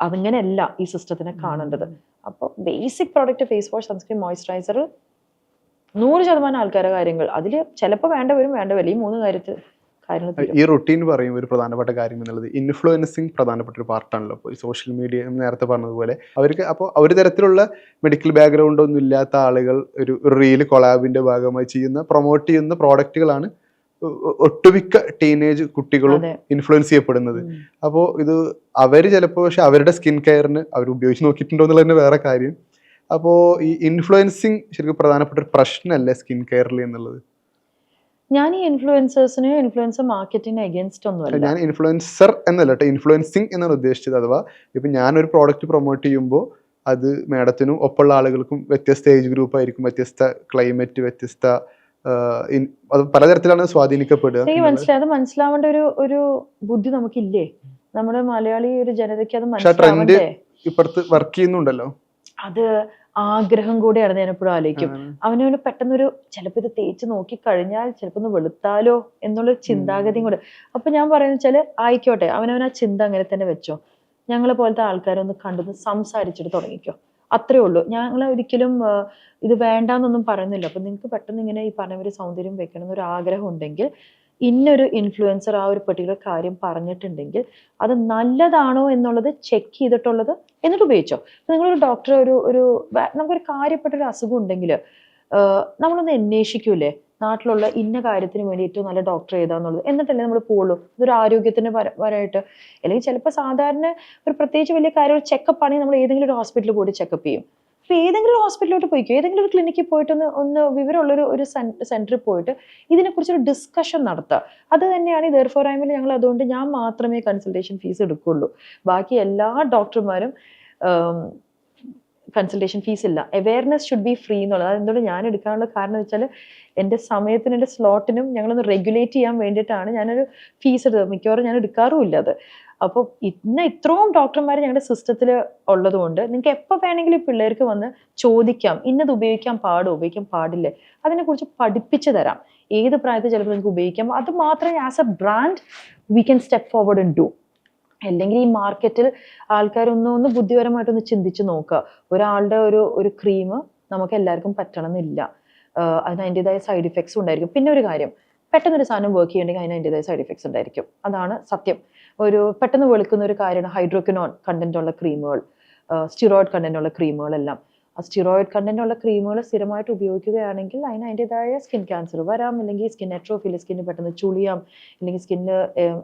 അതങ്ങനെയല്ല ഈ സിസ്റ്റത്തിനെ കാണേണ്ടത്. അപ്പോൾ basic product face wash, sunscreen, moisturiser 100% ആൾക്കാരുടെ കാര്യങ്ങൾ അതിൽ ചിലപ്പോൾ വേണ്ട വരും, വേണ്ട വരും. ഈ 3 കാര്യങ്ങൾ ഈ റുട്ടീൻ പറയും ഒരു പ്രധാനപ്പെട്ട കാര്യം എന്നുള്ളത് ഇൻഫ്ലുവൻസിങ് പ്രധാനപ്പെട്ട ഒരു പാർട്ടാണല്ലോ. ഇപ്പോൾ ഈ സോഷ്യൽ മീഡിയ നേരത്തെ പറഞ്ഞതുപോലെ അവർക്ക് അപ്പോൾ ഒരു തരത്തിലുള്ള മെഡിക്കൽ ബാക്ക്ഗ്രൗണ്ട് ഒന്നും ഇല്ലാത്ത ആളുകൾ ഒരു റീൽ കൊളാബിന്റെ ഭാഗമായി പ്രൊമോട്ട് ചെയ്യുന്ന പ്രോഡക്റ്റുകളാണ് ഒട്ടുമിക്ക ടീനേജ് കുട്ടികളും ഇൻഫ്ലുവൻസ് ചെയ്യപ്പെടുന്നത്. അപ്പോൾ ഇത് അവർ ചിലപ്പോൾ പക്ഷെ അവരുടെ സ്കിൻ കെയറിന് അവർ ഉപയോഗിച്ച് നോക്കിയിട്ടുണ്ടോ എന്നുള്ളത് തന്നെ വേറെ കാര്യം. അപ്പോൾ ഈ ഇൻഫ്ലുവൻസിങ് ശരിക്കും പ്രധാനപ്പെട്ട ഒരു പ്രശ്നമല്ലേ സ്കിൻ കെയറിൽ എന്നുള്ളത്? ഞാൻ ഈ ഇൻഫ്ലുവൻസർ മാർക്കറ്റിംഗ് അഗേൻസ്റ്റ് ഒന്നുമല്ല. ഞാൻ ഇൻഫ്ലുവൻസർ എന്നല്ല കേട്ടോ, ഇൻഫ്ലുവൻസിങ് എന്നാണ് ഉദ്ദേശിച്ചത്. അഥവാ ഇപ്പൊ ഞാനൊരു പ്രോഡക്റ്റ് പ്രൊമോട്ട് ചെയ്യുമ്പോൾ അത് മാഡത്തിനും ഒപ്പമുള്ള ആളുകൾക്കും വ്യത്യസ്ത ഏജ് ഗ്രൂപ്പ് ആയിരിക്കും, വ്യത്യസ്ത ക്ലൈമറ്റ്, വ്യത്യസ്ത അത് പലതരത്തിലാണ് സ്വാധീനിക്കപ്പെടുക. എനിക്ക് മനസ്സിലായി. അത് മനസ്സിലാവേണ്ട ഒരു ബുദ്ധി നമുക്കില്ലേ? നമ്മുടെ മലയാളി ഒരു ജനതയ്ക്ക് അത് മനസ്സിലാവണ്ടേ? ഇപ്പുറത്ത് വർക്ക് ചെയ്യുന്നുണ്ടല്ലോ, അത് ആഗ്രഹം കൂടെയാണ്. ഞാൻ എപ്പോഴും ആലോചിക്കും അവനവന് പെട്ടെന്നൊരു ചിലപ്പോൾ ഇത് തേച്ച് നോക്കി കഴിഞ്ഞാൽ ചിലപ്പോൾ ഒന്ന് വെളുത്താലോ എന്നുള്ളൊരു ചിന്താഗതിയും കൂടെ. അപ്പൊ ഞാൻ പറയുന്നത് വെച്ചാല് ആയിക്കോട്ടെ, അവനവൻ ആ ചിന്ത അങ്ങനെ തന്നെ വെച്ചോ. ഞങ്ങളെ പോലത്തെ ആൾക്കാരൊന്ന് കണ്ടു സംസാരിച്ചിട്ട് തുടങ്ങിക്കോ, അത്രേ ഉള്ളൂ. ഞങ്ങൾ ഒരിക്കലും ഇത് വേണ്ടാന്നൊന്നും പറയുന്നില്ല. അപ്പൊ നിങ്ങൾക്ക് പെട്ടെന്ന് ഇങ്ങനെ ഈ പറഞ്ഞ ഒരു സൗന്ദര്യം വെക്കണം എന്നൊരു ആഗ്രഹം ഉണ്ടെങ്കിൽ, ഇന്നൊരു ഇൻഫ്ലുവൻസർ ആ ഒരു പെർട്ടിക്കുലർ കാര്യം പറഞ്ഞിട്ടുണ്ടെങ്കിൽ അത് നല്ലതാണോ എന്നുള്ളത് ചെക്ക് ചെയ്തിട്ടുള്ളത് എന്നിട്ട് ഉപയോഗിച്ചോ. നിങ്ങളൊരു ഡോക്ടർ നമുക്കൊരു കാര്യപ്പെട്ട ഒരു അസുഖം ഉണ്ടെങ്കിൽ നമ്മളൊന്ന് അന്വേഷിക്കൂലേ നാട്ടിലുള്ള ഇന്ന കാര്യത്തിന് വേണ്ടി ഏറ്റവും നല്ല ഡോക്ടർ ഏതാന്നുള്ളത്, എന്നിട്ടല്ലേ നമ്മൾ പോവുള്ളൂ. ഇതൊരു ആരോഗ്യത്തിന് പരമായിട്ട്. അല്ലെങ്കിൽ ചിലപ്പോൾ സാധാരണ ഒരു പ്രത്യേകിച്ച് വലിയ കാര്യം ഒരു ചെക്കപ്പ് ആണെങ്കിൽ നമ്മൾ ഏതെങ്കിലും ഒരു ഹോസ്പിറ്റലിൽ പോയിട്ട് ചെക്കപ്പ് ചെയ്യും. അപ്പൊ ഏതെങ്കിലും ഒരു ഹോസ്പിറ്റലിലോട്ട് പോയിക്കോ, ഏതെങ്കിലും ഒരു ക്ലിനിക്കിൽ പോയിട്ട് ഒന്ന് വിവരമുള്ളൊരു സെന്ററിൽ പോയിട്ട് ഇതിനെക്കുറിച്ചൊരു ഡിസ്കഷൻ നടത്തുക. അത് തന്നെയാണ് ഈ ദെയർഫോർ ഐമിൽ ഞങ്ങൾ അതുകൊണ്ട് ഞാൻ മാത്രമേ കൺസൾട്ടേഷൻ ഫീസ് എടുക്കുള്ളൂ. ബാക്കി എല്ലാ ഡോക്ടർമാരും കൺസൾട്ടേഷൻ ഫീസ് ഇല്ല. അവയർനെസ് ഷുഡ് ബി ഫ്രീ എന്നുള്ളത്. അതെന്തുകൊണ്ട് ഞാൻ എടുക്കാനുള്ള കാരണം എന്ന് വെച്ചാൽ എൻ്റെ സമയത്തിനും എൻ്റെ സ്ലോട്ടിനും ഞങ്ങളൊന്ന് റെഗുലേറ്റ് ചെയ്യാൻ വേണ്ടിയിട്ടാണ് ഞാനൊരു ഫീസ് എടുത്തത്. മിക്കവാറും ഞാൻ എടുക്കാറുമില്ല അത്. അപ്പോൾ ഇത്രയും ഡോക്ടർമാർ ഞങ്ങളുടെ സിസ്റ്റത്തിൽ ഉള്ളത് കൊണ്ട് നിങ്ങൾക്ക് എപ്പോൾ വേണമെങ്കിലും ഈ പിള്ളേർക്ക് വന്ന് ചോദിക്കാം, ഇന്നത് ഉപയോഗിക്കാൻ ഉപയോഗിക്കാൻ പാടില്ലേ, അതിനെക്കുറിച്ച് പഠിപ്പിച്ചു തരാം. ഏത് പ്രായത്തിൽ ചിലപ്പോൾ നിങ്ങൾക്ക് ഉപയോഗിക്കാം. അത് മാത്രമേ as A brand we can step forward and do. അല്ലെങ്കിൽ ഈ മാർക്കറ്റിൽ ആൾക്കാരൊന്ന് ബുദ്ധിപരമായിട്ടൊന്ന് ചിന്തിച്ച് നോക്കുക. ഒരാളുടെ ഒരു ക്രീം നമുക്ക് എല്ലാവർക്കും പറ്റണം എന്നില്ല. അതിന് അതിൻ്റെതായ സൈഡ് ഇഫക്ട്സ് ഉണ്ടായിരിക്കും. പിന്നെ ഒരു കാര്യം, പെട്ടെന്നൊരു സാധനം വർക്ക് ചെയ്യണമെങ്കിൽ അതിന് അതിൻ്റെതായ സൈഡ് ഇഫക്ട്സ് ഉണ്ടായിരിക്കും. അതാണ് സത്യം. പെട്ടെന്ന് വെളുക്കുന്ന ഒരു കാര്യമാണ് ഹൈഡ്രോക്വിനോൺ കണ്ടന്റ് ഉള്ള ക്രീമുകൾ, സ്റ്റിറോയിഡ് കണ്ടന്റ് ഉള്ള ക്രീമുകളെല്ലാം. ആ സ്റ്റിറോയിഡ് കണ്ടന്റ് ഉള്ള ക്രീമുകൾ സ്ഥിരമായിട്ട് ഉപയോഗിക്കുകയാണെങ്കിൽ അതിന് അതിൻ്റെതായ സ്കിൻ ക്യാൻസർ വരാം, അല്ലെങ്കിൽ സ്കിൻ അട്രോഫി, സ്കിന്ന് പെട്ടെന്ന് ചുളിയാം, അല്ലെങ്കിൽ സ്കിന്നിൽ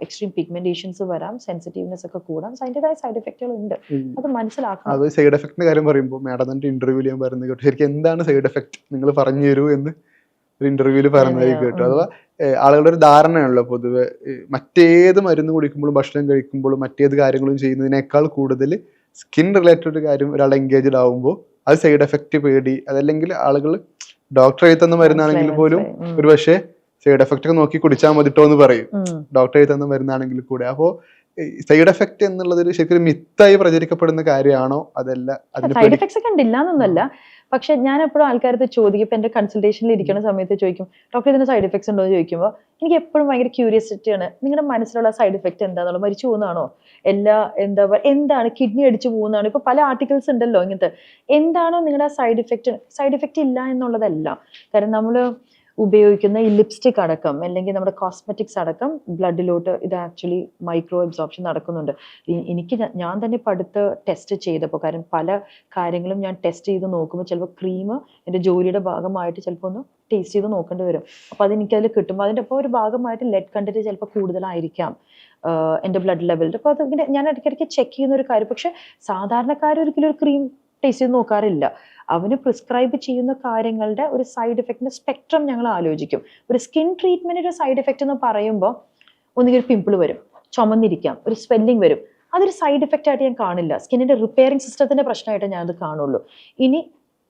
എക്സ്ട്രീം പിഗ്മെന്റേഷൻസ് വരാം, സെൻസിറ്റീവ്നെസ് ഒക്കെ കൂടാം. അതിൻ്റെതായ സൈഡ് എഫക്റ്റുകൾ ഉണ്ട്, അത് മനസ്സിലാക്കണം. അത് സൈഡ് എഫക്റ്റിന്റെ കാര്യം പറയുമ്പോൾ മാഡം ഇന്റർവ്യൂവിൽ ഞാൻ പറയുന്നത് കേട്ടോ, ശരിക്കും എന്താണ് സൈഡ് എഫക്ട് നിങ്ങൾ പറഞ്ഞു തരൂ എന്ന് ഒരു ഇന്റർവ്യൂവിൽ പറയുന്നതായി കേട്ടു. അഥവാ ആളുകളുടെ ഒരു ധാരണയാണല്ലോ പൊതുവെ മറ്റേത് മരുന്ന് കുടിക്കുമ്പോഴും ഭക്ഷണം കഴിക്കുമ്പോഴും മറ്റേത് കാര്യങ്ങളും ചെയ്യുന്നതിനേക്കാൾ കൂടുതൽ സ്കിൻ റിലേറ്റഡ് കാര്യം ഒരാൾ എൻഗേജ്ഡ് ആവുമ്പോൾ അത് സൈഡ് എഫക്റ്റ് പേടി. അതല്ലെങ്കിൽ ആളുകൾ ഡോക്ടർ എഴുതുന്ന മരുന്നാണെങ്കിൽ പോലും ഒരു പക്ഷേ സൈഡ് എഫക്റ്റ് ഒക്കെ നോക്കി കുടിച്ചാൽ മതിട്ടോ എന്ന് പറയും, ഡോക്ടർ എഴുതുന്ന മരുന്നാണെങ്കിൽ കൂടെ. അപ്പോൾ സൈഡ് എഫക്ട് എന്നുള്ളത് ശരിക്കും മിത്തായി പ്രചരിക്കപ്പെടുന്ന കാര്യമാണോ? അതല്ല, സൈഡ് എഫക്ട്സ് ഒക്കെ ഉണ്ടില്ല എന്നൊന്നല്ല. പക്ഷെ ഞാൻ എപ്പോഴും ആൾക്കാരത്ത് ചോദിക്കും, ഇപ്പൊ എന്റെ കൺസൾട്ടേഷനിൽ ഇരിക്കുന്ന സമയത്ത് ചോദിക്കും, ഡോക്ടർ ഇതിന് സൈഡ് എഫക്ട്സ് ഉണ്ടോ എന്ന് ചോദിക്കുമ്പോൾ എനിക്ക് എപ്പോഴും ഭയങ്കര ക്യൂരിയോസിറ്റിയാണ്. നിങ്ങളുടെ മനസ്സിലുള്ള സൈഡ് എഫക്ട് എന്താണെന്നുള്ളത്, മരിച്ചു പോകുന്നതാണോ, എന്താണ് കിഡ്നി അടിച്ചു പോകുന്നതാണോ? ഇപ്പൊ പല ആർട്ടിക്കിൾസ് ഉണ്ടല്ലോ ഇങ്ങനത്തെ. എന്താണോ നിങ്ങളുടെ സൈഡ് എഫക്ട് ഇല്ല എന്നുള്ളതല്ല. കാരണം ഉപയോഗിക്കുന്ന ഈ ലിപ്സ്റ്റിക് അടക്കം അല്ലെങ്കിൽ നമ്മുടെ കോസ്മെറ്റിക്സ് അടക്കം ബ്ലഡിലോട്ട് ഇത് ആക്ച്വലി മൈക്രോ അബ്സോർപ്ഷൻ നടക്കുന്നുണ്ട്. ഞാൻ തന്നെ ഇപ്പം അടുത്ത് ടെസ്റ്റ് ചെയ്തപ്പോൾ, കാരണം പല കാര്യങ്ങളും ഞാൻ ടെസ്റ്റ് ചെയ്ത് നോക്കുമ്പോൾ ചിലപ്പോൾ ക്രീം എൻ്റെ ജോലിയുടെ ഭാഗമായിട്ട് ചിലപ്പോൾ ഒന്ന് ടേസ്റ്റ് ചെയ്ത് നോക്കേണ്ടി വരും. അപ്പോൾ അതെനിക്കതിൽ കിട്ടുമ്പോൾ അതിൻ്റെ ഒപ്പം ഒരു ഭാഗമായിട്ട് ലെഡ് കണ്ടന്റ് ചിലപ്പോൾ കൂടുതലായിരിക്കാം എൻ്റെ ബ്ലഡ് ലെവലിൽ. അപ്പോൾ അതിങ്ങനെ ഞാൻ ഇടയ്ക്കിടയ്ക്ക് ചെക്ക് ചെയ്യുന്ന ഒരു കാര്യം. പക്ഷെ സാധാരണക്കാർ ഒരിക്കലും ഒരു ക്രീം ടേസ്റ്റ് ചെയ്ത് നോക്കാറില്ല. അവന് പ്രിസ്ക്രൈബ് ചെയ്യുന്ന കാര്യങ്ങളുടെ ഒരു സൈഡ് എഫക്റ്റിന്റെ സ്പെക്ട്രം ഞങ്ങൾ ആലോചിക്കും. ഒരു സ്കിൻ ട്രീറ്റ്മെന്റിന്റെ സൈഡ് എഫക്റ്റ് എന്ന് പറയുമ്പോൾ ഒന്നുകിൽ പിമ്പിൾ വരും, ചുമന്നിരിക്കാം, ഒരു സ്വെല്ലിംഗ് വരും. അതൊരു സൈഡ് എഫക്റ്റ് ആയിട്ട് ഞാൻ കാണില്ല. സ്കിന്നിന്റെ റിപ്പയറിംഗ് സിസ്റ്റത്തിന്റെ പ്രശ്നമായിട്ട് ഞാൻ അത് കാണുള്ളൂ. ഇനി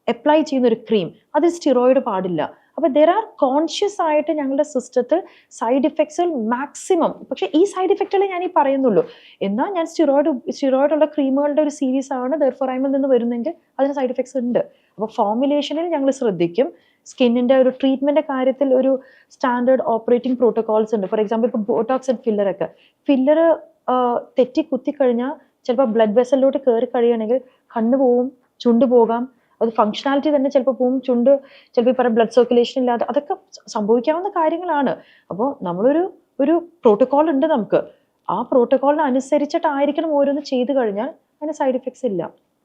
അപ്ലൈ ചെയ്യുന്ന ഒരു ക്രീം, അത് സ്റ്റിറോയിഡ് പാടില്ല. അപ്പോൾ ദർ ആർ കോൺഷ്യസ് ആയിട്ട് ഞങ്ങളുടെ സിസ്റ്റത്തിൽ സൈഡ് ഇഫക്ട്സുകൾ മാക്സിമം. പക്ഷേ ഈ സൈഡ് ഇഫക്റ്റുകൾ ഞാൻ ഈ പറയുന്നുള്ളൂ. എന്നാൽ ഞാൻ സ്റ്റിറോയിഡുള്ള ക്രീമുകളുടെ ഒരു സീരീസ് ആണ് ദെർഫോറൈമിൽ നിന്ന് വരുന്നെങ്കിൽ അതിന് സൈഡ് ഇഫക്ട്സ് ഉണ്ട്. അപ്പോൾ ഫോർമുലേഷനിൽ ഞങ്ങൾ ശ്രദ്ധിക്കും. സ്കിന്നിൻ്റെ ഒരു ട്രീറ്റ്മെൻറ്റ് കാര്യത്തിൽ ഒരു സ്റ്റാൻഡേർഡ് ഓപ്പറേറ്റിംഗ് പ്രോട്ടോകോൾസ് ഉണ്ട്. ഫോർ എക്സാമ്പിൾ ഇപ്പോൾ ബോട്ടോക്സ് ആൻഡ് ഫില്ലറൊക്കെ, ഫില്ലർ തെറ്റി കുത്തിക്കഴിഞ്ഞാൽ ചിലപ്പോൾ ബ്ലഡ് വെസലിലോട്ട് കയറി കഴിയുകയാണെങ്കിൽ കണ്ണ് പോവും, ചുണ്ട് പോകാം, അത് ഫങ്ഷനാലിറ്റി തന്നെ ചിലപ്പോൾ പോവും, ചുണ്ട് ചിലപ്പോൾ ഈ പറഞ്ഞ ബ്ലഡ് സർക്കുലേഷൻ ഇല്ലാതെ, അതൊക്കെ സംഭവിക്കാവുന്ന കാര്യങ്ങളാണ്. അപ്പോൾ ഒരു പ്രോട്ടോകോൾ ഉണ്ട് നമുക്ക്. ആ പ്രോട്ടോകോളിന് അനുസരിച്ചിട്ടായിരിക്കണം ഓരോന്ന് ചെയ്തു കഴിഞ്ഞാൽ അതിന് സൈഡ് ഇഫക്ട്സ് ഇല്ല.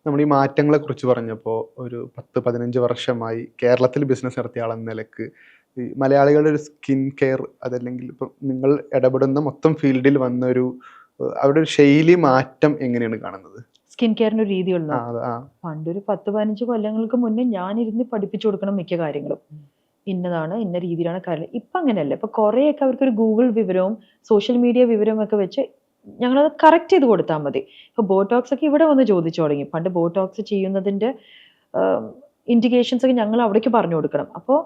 നമ്മൾ ഈ മാറ്റങ്ങളെ കുറിച്ച് പറഞ്ഞപ്പോൾ ഒരു 10-15 വർഷമായി കേരളത്തിൽ ബിസിനസ് നടത്തിയ ആളെന്ന നിലക്ക് ഈ മലയാളികളുടെ ഒരു സ്കിൻ കെയർ, അതല്ലെങ്കിൽ ഇപ്പം നിങ്ങൾ ഇടപെടുന്ന മൊത്തം ഫീൽഡിൽ വന്ന അവരുടെ ഒരു ശൈലി മാറ്റം എങ്ങനെയാണ് കാണുന്നത്? സ്കിൻ കെയറിന് ഒരു രീതിയുള്ളൂ. പണ്ടൊരു 10-15 കൊല്ലങ്ങൾക്ക് മുന്നേ ഞാനിരുന്ന് പഠിപ്പിച്ചു കൊടുക്കണം മിക്ക കാര്യങ്ങളും. ഇന്നതാണ്, ഇന്ന രീതിയിലാണ് കാര്യം. ഇപ്പം അങ്ങനെയല്ല. ഇപ്പം കുറേയൊക്കെ അവർക്കൊരു ഗൂഗിൾ വിവരവും സോഷ്യൽ മീഡിയ വിവരവും ഒക്കെ വെച്ച് ഞങ്ങളത് കറക്റ്റ് ചെയ്ത് കൊടുത്താൽ മതി. ഇപ്പോൾ ബോട്ടോക്സ് ഒക്കെ ഇവിടെ വന്ന് ചോദിച്ചു തുടങ്ങി. പണ്ട് ബോട്ടോക്സ് ചെയ്യുന്നതിൻ്റെ ഇൻഡിക്കേഷൻസ് ഒക്കെ ഞങ്ങൾ അവിടേക്ക് പറഞ്ഞു കൊടുക്കണം. അപ്പോൾ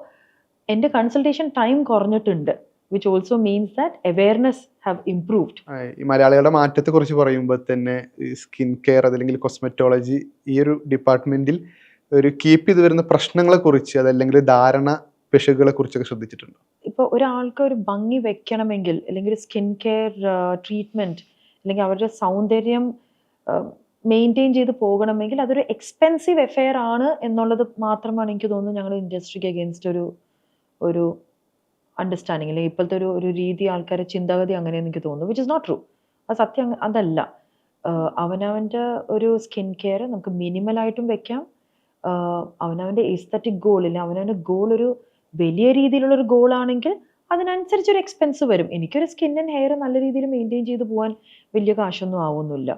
എൻ്റെ കൺസൾട്ടേഷൻ ടൈം കുറഞ്ഞിട്ടുണ്ട്, which also means that awareness have improved. ഈ മലയാളികളുടെ മാറ്റത്തെ കുറിച്ച് പറയുമ്പോൾ തന്നെ സ്കിൻ കെയർ അതല്ലെങ്കിൽ കോസ്മെറ്റോളജി ഈ ഒരു ഡിപ്പാർട്ട്മെന്റിൽ ഒരു കീപ്പ് ചെയ്ത് വരുന്ന പ്രശ്നങ്ങളെ കുറിച്ച്, അതല്ലെങ്കിൽ ധാരണ പിശകുകളെ കുറിച്ചൊക്കെ ശ്രദ്ധിച്ചിട്ടുണ്ടോ? ഇപ്പോൾ ഒരാൾക്ക് ഒരു ഭംഗി വെക്കണമെങ്കിൽ, അല്ലെങ്കിൽ സ്കിൻ കെയർ ട്രീറ്റ്മെന്റ്, അല്ലെങ്കിൽ അവരുടെ സൗന്ദര്യം മെയിൻറ്റെയിൻ ചെയ്ത് പോകണമെങ്കിൽ അതൊരു എക്സ്പെൻസീവ് എഫെയർ ആണ് എന്നുള്ളത് മാത്രമാണ് എനിക്ക് തോന്നുന്നു ഞങ്ങൾ ഇൻഡസ്ട്രിക്ക് അഗെയിൻസ്റ്റ് ഒരു അണ്ടർസ്റ്റാൻഡിങ്, അല്ലെങ്കിൽ ഇപ്പോഴത്തെ ഒരു രീതി, ആൾക്കാരുടെ ചിന്താഗതി അങ്ങനെയെന്ന് എനിക്ക് തോന്നുന്നു. Which is not true. അത് സത്യം അതല്ല. അവനവൻ്റെ ഒരു സ്കിൻ കെയർ നമുക്ക് മിനിമലായിട്ടും വെക്കാം. അവനവൻ്റെ എസ്തറ്റിക് ഗോൾ, ഇല്ല അവനവൻ്റെ ഗോൾ ഒരു വലിയ രീതിയിലുള്ളൊരു ഗോളാണെങ്കിൽ അതിനനുസരിച്ചൊരു എക്സ്പെൻസ് വരും. എനിക്കൊരു സ്കിൻ ആൻഡ് ഹെയർ നല്ല രീതിയിൽ മെയിൻറ്റെയിൻ ചെയ്ത് പോകാൻ വലിയ കാശൊന്നും ആവുന്നില്ല.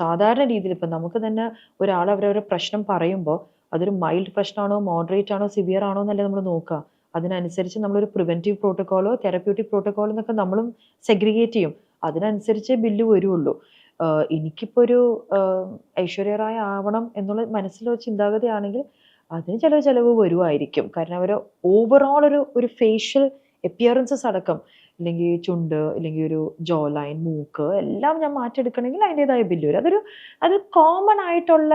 സാധാരണ രീതിയിൽ ഇപ്പം നമുക്ക് തന്നെ ഒരാൾ അവരവരുടെ പ്രശ്നം പറയുമ്പോൾ അതൊരു മൈൽഡ് പ്രശ്നമാണോ, മോഡറേറ്റ് ആണോ, സിവിയർ ആണോ എന്നല്ലേ നമ്മൾ നോക്കുക. അതിനനുസരിച്ച് നമ്മളൊരു പ്രിവെൻറ്റീവ് പ്രോട്ടോക്കോളോ തെറപ്യൂട്ടിക് പ്രോട്ടോക്കോളോ എന്നൊക്കെ നമ്മളും സെഗ്രിഗേറ്റ് ചെയ്യും. അതിനനുസരിച്ചേ ബില്ല് വരുള്ളൂ. എനിക്കിപ്പോൾ ഒരു ഐശ്വര്യ റായ് ആവണം എന്നുള്ള മനസ്സിലൊരു ചിന്താഗതിയാണെങ്കിൽ അതിന് ചിലവ് വരുമായിരിക്കും. കാരണം അവർ ഓവറോൾ ഒരു ഫേഷ്യൽ അപ്പിയറൻസസ് അടക്കം, അല്ലെങ്കിൽ ചുണ്ട്, അല്ലെങ്കിൽ ഒരു ജോ ലൈൻ, മൂക്ക് എല്ലാം ഞാൻ മാറ്റിയെടുക്കണമെങ്കിൽ അതിൻ്റെതായ ബില്ല് വരും. അത് കോമൺ ആയിട്ടുള്ള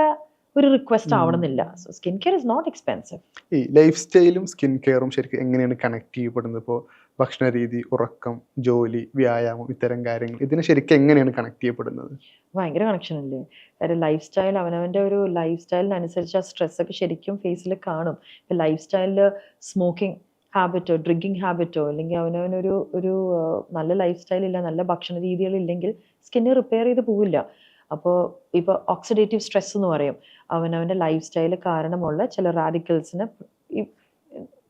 ഒരു റിക്വസ്റ്റ് ആവണമെന്നില്ല. So skin care is not expensive. ഈ ലൈഫ് സ്റ്റൈലും സ്കിൻ കെയറും ശരിക്കും എങ്ങനെയാണ് കണക്ട് ചെയ്യപ്പെടുന്നത്? ഇപ്പോൾ ഭക്ഷണ രീതി, ഉറക്കം, ജോലി, വ്യായാമം, ഇത്തരം കാര്യങ്ങൾ ഇതിനെ ശരിക്കും എങ്ങനെയാണ് കണക്ട് ചെയ്യപ്പെടുന്നത്? ഭയങ്കര കണക്ഷൻ അല്ലേ? കാര്യം ലൈഫ് സ്റ്റൈൽ, അവനവൻ്റെ ഒരു ലൈഫ് സ്റ്റൈലിനനുസരിച്ച് ആ സ്ട്രെസ്സൊക്കെ ശരിക്കും ഫേസിൽ കാണും. ഇപ്പം ലൈഫ് സ്റ്റൈലിൽ സ്മോക്കിംഗ് ഹാബിറ്റോ ഡ്രിങ്കിങ് ഹാബിറ്റോ, അല്ലെങ്കിൽ അവനവനൊരു നല്ല ലൈഫ് സ്റ്റൈലില്ല, നല്ല ഭക്ഷണ രീതികളില്ലെങ്കിൽ സ്കിന്ന് റിപ്പയർ ചെയ്ത് പോവില്ല. അപ്പോൾ ഇപ്പോൾ ഓക്സിഡേറ്റീവ് സ്ട്രെസ് എന്ന് പറയും. അവനവൻ്റെ ലൈഫ് സ്റ്റൈൽ കാരണമുള്ള ചില റാഡിക്കൽസിനെ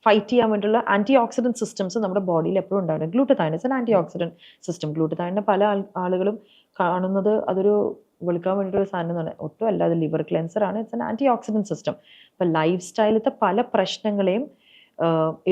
ഫൈറ്റ് ചെയ്യാൻ വേണ്ടിയുള്ള ആൻറ്റി ഓക്സിഡൻറ്റ് സിസ്റ്റംസ് നമ്മുടെ ബോഡിയിൽ എപ്പോഴും ഉണ്ടാവും. Glutathione is an antioxidant system. ഗ്ലൂട്ടതൈനെ പല ആളുകളും കാണുന്നത് അതൊരു വെളുക്കാൻ വേണ്ടിയിട്ടൊരു സാധനം എന്നാണ്. ഒട്ടും അല്ല, അത് ലിവർ ക്ലെൻസറാണ്. It's an antioxidant system. അപ്പോൾ ലൈഫ് സ്റ്റൈലിലത്തെ പല പ്രശ്നങ്ങളെയും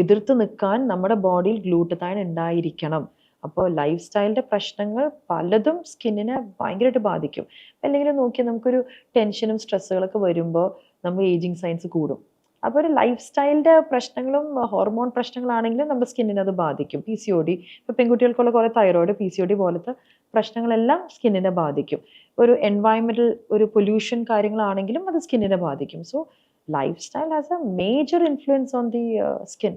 എതിർത്ത് നിൽക്കാൻ നമ്മുടെ ബോഡിയിൽ ഗ്ലൂട്ടതൈൻ ഉണ്ടായിരിക്കണം. അപ്പോൾ ലൈഫ് സ്റ്റൈലിൻ്റെ പ്രശ്നങ്ങൾ പലതും സ്കിന്നിനെ ഭയങ്കരമായിട്ട് ബാധിക്കും. അല്ലെങ്കിൽ നോക്കിയാൽ നമുക്കൊരു ടെൻഷനും സ്ട്രെസ്സുകളൊക്കെ വരുമ്പോൾ നമുക്ക് ഏജിങ് സൈൻസ് കൂടും. അപ്പോൾ ഒരു ലൈഫ് സ്റ്റൈലിൻ്റെ പ്രശ്നങ്ങളും ഹോർമോൺ പ്രശ്നങ്ങളാണെങ്കിലും നമ്മുടെ സ്കിന്നിനെ അത് ബാധിക്കും. PCOD, ഇപ്പോൾ പെൺകുട്ടികൾക്കുള്ള കുറേ തൈറോയിഡ്, PCOD പോലത്തെ പ്രശ്നങ്ങളെല്ലാം സ്കിന്നിനെ ബാധിക്കും. ഒരു എൻവയൺമെൻറ്റൽ ഒരു പൊല്യൂഷൻ കാര്യങ്ങളാണെങ്കിലും അത് സ്കിന്നിനെ ബാധിക്കും. So life style has A major influence on the skin.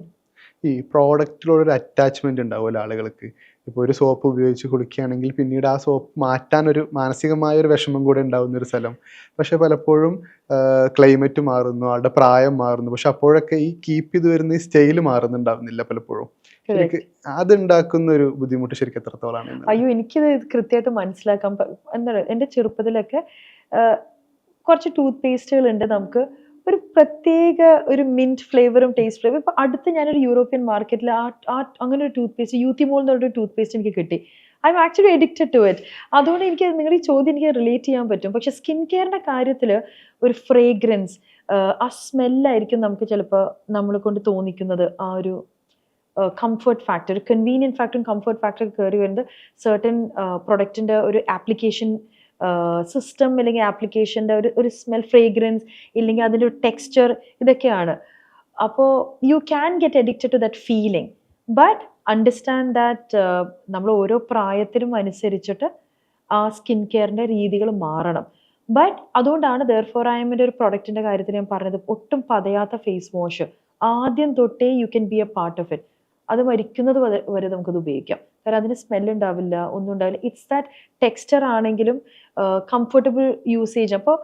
ഈ പ്രോഡക്റ്റിലോടൊരു അറ്റാച്ച്മെന്റ് ഉണ്ടാവുമല്ലോ ആളുകൾക്ക്. ഇപ്പോൾ ഒരു സോപ്പ് ഉപയോഗിച്ച് കുളിക്കുകയാണെങ്കിൽ പിന്നീട് ആ സോപ്പ് മാറ്റാനൊരു മാനസികമായ ഒരു വിഷമം കൂടെ ഉണ്ടാകുന്ന ഒരു സ്ഥലം. പക്ഷെ പലപ്പോഴും ക്ലൈമറ്റ് മാറുന്നു, ആളുടെ പ്രായം മാറുന്നു, പക്ഷെ അപ്പോഴൊക്കെ ഈ കീപ്പ് ചെയ്ത് വരുന്ന ഈ സ്റ്റൈൽ മാറുന്നുണ്ടാവുന്നില്ല പലപ്പോഴും. ശരിക്ക് അതുണ്ടാക്കുന്ന ഒരു ബുദ്ധിമുട്ട് ശരിക്കും എത്രത്തോളാണ്? അയ്യോ, എനിക്കിത് കൃത്യമായിട്ട് മനസ്സിലാക്കാൻ എന്താണ്, എൻ്റെ ചെറുപ്പത്തിലൊക്കെ കുറച്ച് ടൂത്ത് പേസ്റ്റുകൾ ഉണ്ട് നമുക്ക് ഒരു പ്രത്യേക ഒരു മിന്റ് ഫ്ലേവറും ടേസ്റ്റ് ഫ്ലേവറും. ഇപ്പൊ അടുത്ത് ഞാനൊരു യൂറോപ്യൻ മാർക്കറ്റിൽ അങ്ങനെ ഒരു ടൂത്ത് പേസ്റ്റ്, യൂത്തിമോൾ എന്നൊരു ടൂത്ത് പേസ്റ്റ് എനിക്ക് കിട്ടി. I am actually addicted to it. അതുകൊണ്ട് എനിക്ക് നിങ്ങളുടെ ഈ ചോദ്യം എനിക്ക് റിലേറ്റ് ചെയ്യാൻ പറ്റും. പക്ഷെ സ്കിൻ കെയറിന്റെ കാര്യത്തിൽ ഒരു ഫ്രേഗ്രൻസ്, ആ സ്മെല്ലായിരിക്കും നമുക്ക് ചിലപ്പോൾ നമ്മളെ കൊണ്ട് തോന്നിക്കുന്നത് ആ ഒരു കംഫർട്ട് ഫാക്ടർ, കൺവീനിയൻറ്റ് ഫാക്ടറും കംഫർട്ട് ഫാക്ടറും കയറി വരുന്നത് സർട്ടൻ പ്രൊഡക്റ്റിൻ്റെ ഒരു ആപ്ലിക്കേഷൻ സിസ്റ്റം, അല്ലെങ്കിൽ ആപ്ലിക്കേഷൻ്റെ ഒരു സ്മെൽ, ഫ്രേഗ്രൻസ്, ഇല്ലെങ്കിൽ അതിൻ്റെ ഒരു ടെക്സ്ചർ, ഇതൊക്കെയാണ്. അപ്പോൾ you can get addicted to that feeling, but understand that നമ്മൾ ഓരോ പ്രായത്തിനും അനുസരിച്ചിട്ട് ആ സ്കിൻ കെയറിൻ്റെ രീതികൾ മാറണം. ബട്ട് അതുകൊണ്ടാണ് ദെയർഫോർ ഐ എമ്മിൻ്റെ ഒരു പ്രൊഡക്റ്റിൻ്റെ കാര്യത്തിൽ ഞാൻ പറഞ്ഞത്, ഒട്ടും പതയാത്ത ഫേസ് വാഷ് ആദ്യം തൊട്ടേ you can be A part of it. അത് മരിക്കുന്നത് വരെ നമുക്കത് ഉപയോഗിക്കാം. കാരണം അതിന് സ്മെല്ല് ഉണ്ടാവില്ല, ഒന്നും ഉണ്ടാവില്ല. ഇറ്റ്സ് ദാറ്റ് ടെക്സ്ചർ ആണെങ്കിലും കംഫർട്ടബിൾ യൂസേജ്. അപ്പോൾ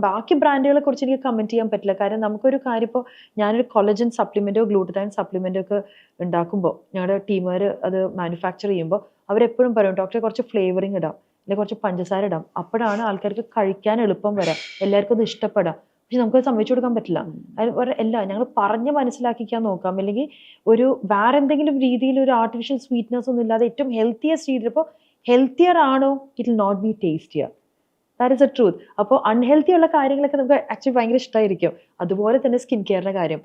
ബാക്കി ബ്രാൻഡുകളെ കുറിച്ച് എനിക്ക് കമൻറ്റ് ചെയ്യാൻ പറ്റില്ല. കാരണം നമുക്കൊരു കാര്യം, ഇപ്പോൾ ഞാനൊരു കൊളജൻ സപ്ലിമെൻറ്റോ ഗ്ലൂട്ടതൈൻ സപ്ലിമെൻറ്റോ ഒക്കെ ഉണ്ടാക്കുമ്പോൾ, ഞങ്ങളുടെ ടീമുകാർ അത് മാനുഫാക്ചർ ചെയ്യുമ്പോൾ അവരെപ്പോഴും പറയും, ഡോക്ടറെ കുറച്ച് ഫ്ലേവറിങ് ഇടാം, അല്ലെങ്കിൽ കുറച്ച് പഞ്ചസാര ഇടാം, അപ്പോഴാണ് ആൾക്കാർക്ക് കഴിക്കാൻ എളുപ്പം വരാം, എല്ലാവർക്കും അത് ഇഷ്ടപ്പെടാം. പക്ഷെ നമുക്കത് സമ്മതിച്ചു കൊടുക്കാൻ പറ്റില്ല. അല്ല, ഞങ്ങൾ പറഞ്ഞ് മനസ്സിലാക്കിക്കാൻ നോക്കാം, അല്ലെങ്കിൽ ഒരു വേറെ എന്തെങ്കിലും രീതിയിൽ ഒരു ആർട്ടിഫിഷ്യൽ സ്വീറ്റ്നസ് ഒന്നും ഇല്ലാതെ ഏറ്റവും ഹെൽത്തിയസ്റ്റ് രീതിയിൽ. ഇപ്പോൾ ഹെൽത്തിയർ ആണോ, it will not be tastier. That is a truth. അപ്പോൾ അൺഹെൽത്തി ഉള്ള കാര്യങ്ങളൊക്കെ നമുക്ക് ആക്ച്വലി ഭയങ്കര ഇഷ്ടമായിരിക്കും. അതുപോലെ തന്നെ സ്കിൻ കെയറിൻ്റെ കാര്യം,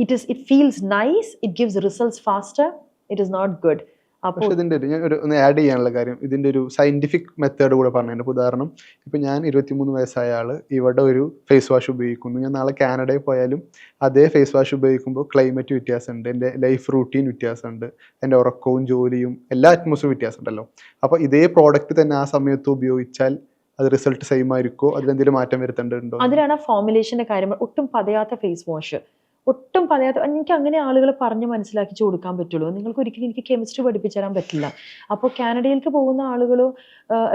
it feels nice, it gives results faster, it is not good. പക്ഷെ ഇതിൻ്റെ ഞാൻ ഒന്ന് ആഡ് ചെയ്യാനുള്ള കാര്യം, ഇതിൻ്റെ ഒരു സയൻറ്റിഫിക് മെത്തേഡ് കൂടെ പറഞ്ഞു. ഇപ്പോൾ ഉദാഹരണം, ഇപ്പോൾ ഞാൻ 23 വയസ്സായ ആൾ ഇവിടെ ഒരു ഫേസ് വാഷ് ഉപയോഗിക്കുന്നു, ഞാൻ നാളെ കാനഡയിൽ പോയാലും അതേ ഫേസ് വാഷ് ഉപയോഗിക്കുമ്പോൾ ക്ലൈമറ്റ് വ്യത്യാസമുണ്ട്, എൻ്റെ ലൈഫ് റൂട്ടീൻ വ്യത്യാസമുണ്ട്, എൻ്റെ ഉറക്കവും ജോലിയും എല്ലാ അറ്റ്മോസ്ഫിയറും വ്യത്യാസമുണ്ടല്ലോ. അപ്പോൾ ഇതേ പ്രോഡക്റ്റ് തന്നെ ആ സമയത്ത് ഉപയോഗിച്ചാൽ അത് റിസൾട്ട് സെയിം ആയിരിക്കുമോ, അതിലെന്തെങ്കിലും മാറ്റം വരുത്തേണ്ടതുണ്ടോ? അതിലാണ് ഫോർമുലേഷൻ്റെ കാര്യം. ഒട്ടും പതയാത്ത ഫേസ് വാഷ്, ഒട്ടും പറയാത്ത, എനിക്ക് അങ്ങനെ ആളുകളെ പറഞ്ഞ് മനസ്സിലാക്കിച്ച് കൊടുക്കാൻ പറ്റുള്ളൂ. നിങ്ങൾക്ക് ഒരിക്കലും എനിക്ക് കെമിസ്ട്രി പഠിപ്പിച്ചു തരാൻ പറ്റില്ല. അപ്പോൾ കാനഡയിലേക്ക് പോകുന്ന ആളുകളോ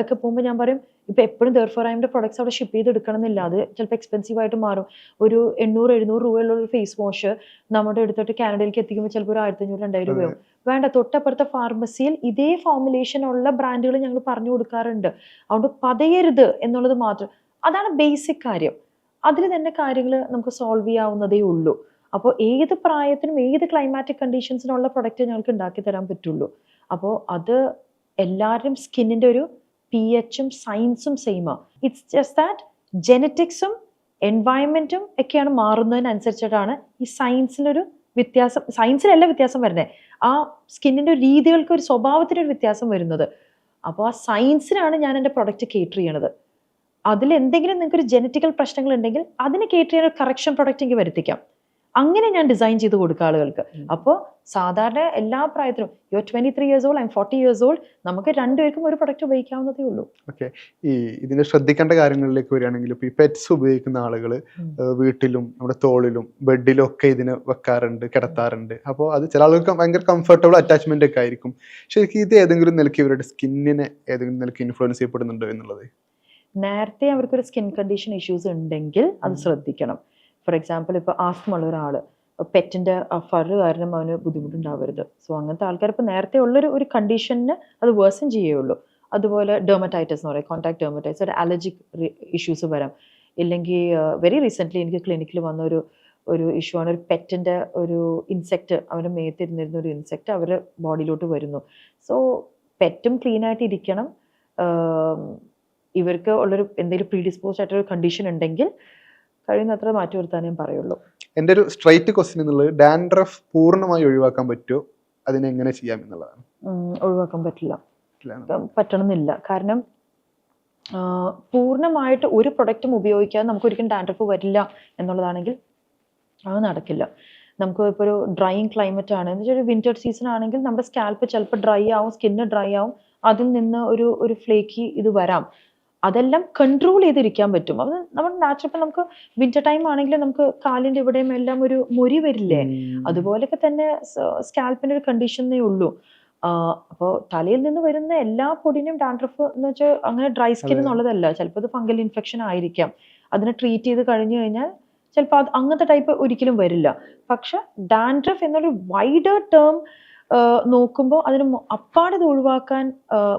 ഒക്കെ പോകുമ്പോൾ ഞാൻ പറയും, ഇപ്പോൾ എപ്പോഴും ദെയർഫോർ ഐമിൻ്റെ പ്രൊഡക്ട്സ് അവിടെ ഷിപ്പ് ചെയ്തെടുക്കണം എന്നില്ല, അത് ചിലപ്പോൾ എക്സ്പെൻസീവ് ആയിട്ട് മാറും. ഒരു 800-700 രൂപയുള്ള ഒരു ഫേസ് വാഷ് നമ്മുടെ എടുത്തിട്ട് കാനഡയിലേക്ക് എത്തിക്കുമ്പോൾ ചിലപ്പോൾ ഒരു 1500-2000 രൂപയാവും. വേണ്ട, തൊട്ടപ്പുറത്തെ ഫാർമസിയിൽ ഇതേ ഫോർമുലേഷൻ ഉള്ള ബ്രാൻഡുകൾ ഞങ്ങൾ പറഞ്ഞു കൊടുക്കാറുണ്ട്. അതുകൊണ്ട് പതയരുത് എന്നുള്ളത് മാത്രം, അതാണ് ബേസിക് കാര്യം. അതിൽ തന്നെ കാര്യങ്ങൾ നമുക്ക് സോൾവ് ചെയ്യാവുന്നതേ ഉള്ളൂ. അപ്പോൾ ഏത് പ്രായത്തിനും ഏത് ക്ലൈമാറ്റിക് കണ്ടീഷൻസിനുള്ള പ്രൊഡക്റ്റ് ഞങ്ങൾക്ക് ഉണ്ടാക്കി തരാൻ പറ്റുള്ളൂ. അപ്പോൾ അത് എല്ലാവരും സ്കിന്നിൻ്റെ ഒരു pHും സയൻസും സെയിമാണ്. ഇറ്റ്സ് ജസ്റ്റ് ദാറ്റ് ജെനറ്റിക്സും എൻവയൺമെൻറ്റും ഒക്കെയാണ് മാറുന്നതിനനുസരിച്ചിട്ടാണ് ഈ സയൻസിലൊരു വ്യത്യാസം, സയൻസിലല്ല വ്യത്യാസം വരുന്നത്, ആ സ്കിന്നിൻ്റെ രീതികൾക്ക് ഒരു സ്വഭാവത്തിനൊരു വ്യത്യാസം വരുന്നത്. അപ്പോൾ ആ സയൻസിനാണ് ഞാൻ എൻ്റെ പ്രൊഡക്റ്റ് കേറ്റർ ചെയ്യണത്. അതിലെന്തെങ്കിലും നിങ്ങൾക്കൊരു ജെനറ്റിക്കൽ പ്രശ്നങ്ങൾ ഉണ്ടെങ്കിൽ അതിന് കേറ്റർ ചെയ്യാൻ ഒരു കറക്ഷൻ പ്രൊഡക്റ്റ് എനിക്ക് വരുത്തിക്കാം. അങ്ങനെ ഞാൻ ഡിസൈൻ ചെയ്ത് കൊടുക്കുക ആളുകൾക്ക്. അപ്പോൾ സാധാരണ എല്ലാ പ്രായത്തിലും, you 23 years old, I 40 years old, നമുക്ക് രണ്ടുപേർക്കും ഒരു പ്രൊഡക്റ്റ് ഉപയോഗിക്കാവുന്നതേ ഉള്ളൂ. ഓക്കെ, ഈ ഇതിന് ശ്രദ്ധിക്കേണ്ട കാര്യങ്ങളിലേക്ക് വരികയാണെങ്കിൽ, ഇപ്പോൾ ഈ പെറ്റ്സ് ഉപയോഗിക്കുന്ന ആളുകൾ വീട്ടിലും നമ്മുടെ തോളിലും ബെഡിലും ഒക്കെ ഇതിന് വെക്കാറുണ്ട്, കിടത്താറുണ്ട്. അപ്പോൾ അത് ചില ആളുകൾക്ക് ഭയങ്കര കംഫർട്ടബിൾ അറ്റാച്ച്മെന്റ് ഒക്കെ ആയിരിക്കും. ശരിക്കും ഇത് ഏതെങ്കിലും നിലയ്ക്ക് ഇവരുടെ സ്കിന്നിനെ ഏതെങ്കിലും നിലയ്ക്ക് ഇൻഫ്ലുവൻസ് ചെയ്യപ്പെടുന്നുണ്ടോ എന്നുള്ളത്? നേരത്തെ അവർക്കൊരു സ്കിൻ കണ്ടീഷൻ ഇഷ്യൂസ് ഉണ്ടെങ്കിൽ അത് ശ്രദ്ധിക്കണം. ഫോർ എക്സാമ്പിൾ, ഇപ്പോൾ ആസ്മ ഉള്ള ഒരാൾ, പെറ്റിൻ്റെ ഫറ് കാരണം അവന് ബുദ്ധിമുട്ടുണ്ടാവരുത്. സോ അങ്ങനത്തെ ആൾക്കാർ ഇപ്പോൾ നേരത്തെ ഉള്ളൊരു കണ്ടീഷന് അത് വേഴ്സൺ ചെയ്യുകയുള്ളൂ. അതുപോലെ ഡെർമറ്റൈറ്റിസ് എന്ന് പറയും, കോൺടാക്ട് ഡെർമറ്റൈറ്റിസ്, ഒരു അലർജിക് ഇഷ്യൂസ് വരാം. ഇല്ലെങ്കിൽ വെരി റീസെൻ്റ്ലി എനിക്ക് ക്ലിനിക്കിൽ വന്ന ഒരു ഇഷ്യൂ ആണ്, ഒരു പെറ്റിൻ്റെ ഒരു ഇൻസെക്റ്റ്, അവൻ്റെ മേത്തിരുന്നിരുന്ന ഒരു ഇൻസെക്റ്റ് അവരുടെ ബോഡിയിലോട്ട് വരുന്നു. സോ പെറ്റും ക്ലീനായിട്ട് ഇരിക്കണം. ഇവർക്ക് ഉള്ളൊരു എന്തെങ്കിലും പ്രീഡിസ്പോസ്ഡ് ആയിട്ടൊരു കണ്ടീഷൻ ഉണ്ടെങ്കിൽ കഴിയുന്നത്ര മാറ്റി വരുത്താൻ ഞാൻ പറയുള്ളൂ. എൻ്റെ ഒരു സ്ട്രൈറ്റ് ക്വസ്റ്റ്യൻ എന്നുള്ളത്, ഡാൻഡ്രഫ് പൂർണ്ണമായി ഒഴിവാക്കാൻ പറ്റുമോ, അതിനെങ്ങനെ ചെയ്യാം എന്നുള്ളതാണ്. ഒഴിവാക്കാൻ പറ്റണമെന്നില്ല. കാരണം പൂർണ്ണമായിട്ട് ഒരു പ്രൊഡക്റ്റും ഉപയോഗിക്കാതെ നമുക്ക് ഒരിക്കലും ഡാൻഡ്രഫ് വരില്ല എന്നുള്ളതാണെങ്കിൽ അത് നടക്കില്ല. നമുക്ക് ഇപ്പോൾ ഒരു ഡ്രൈയിങ് ക്ലൈമറ്റ് ആണ്, എന്ന് വെച്ചാൽ ഒരു വിന്റർ സീസൺ ആണെങ്കിൽ നമ്മുടെ സ്കാൽപ്പ് ചിലപ്പോൾ ഡ്രൈ ആവും, സ്കിന്ന് ഡ്രൈ ആവും, അതിൽ നിന്ന് ഒരു ഫ്ലേക്കി ഇത് വരാം. അതെല്ലാം കൺട്രോൾ ചെയ്തിരിക്കാൻ പറ്റും. അത് നമ്മുടെ നാച്ചുറൽ, ഇപ്പം നമുക്ക് വിന്റർ ടൈം ആണെങ്കിൽ നമുക്ക് കാലിൻ്റെ ഇവിടെയും എല്ലാം ഒരു മൊരി വരില്ലേ, അതുപോലെയൊക്കെ തന്നെ സ്കാൽപ്പിൻ്റെ ഒരു കണ്ടീഷനേ ഉള്ളൂ. അപ്പോൾ തലയിൽ നിന്ന് വരുന്ന എല്ലാ പൊടിനും ഡാൻഡ്രഫ് എന്ന് വെച്ചാൽ അങ്ങനെ ഡ്രൈ സ്കിൻ എന്നുള്ളതല്ല. ചിലപ്പോൾ അത് ഫംഗൽ ഇൻഫെക്ഷൻ ആയിരിക്കാം. അതിനെ ട്രീറ്റ് ചെയ്ത് കഴിഞ്ഞു കഴിഞ്ഞാൽ ചിലപ്പോൾ അത് അങ്ങനത്തെ ടൈപ്പ് ഒരിക്കലും വരില്ല. പക്ഷെ ഡാൻഡ്രഫ് എന്നൊരു വൈഡർ ടേം നോക്കുമ്പോൾ അതിന് അപ്പാടെ ഇത് ഒഴിവാക്കാൻ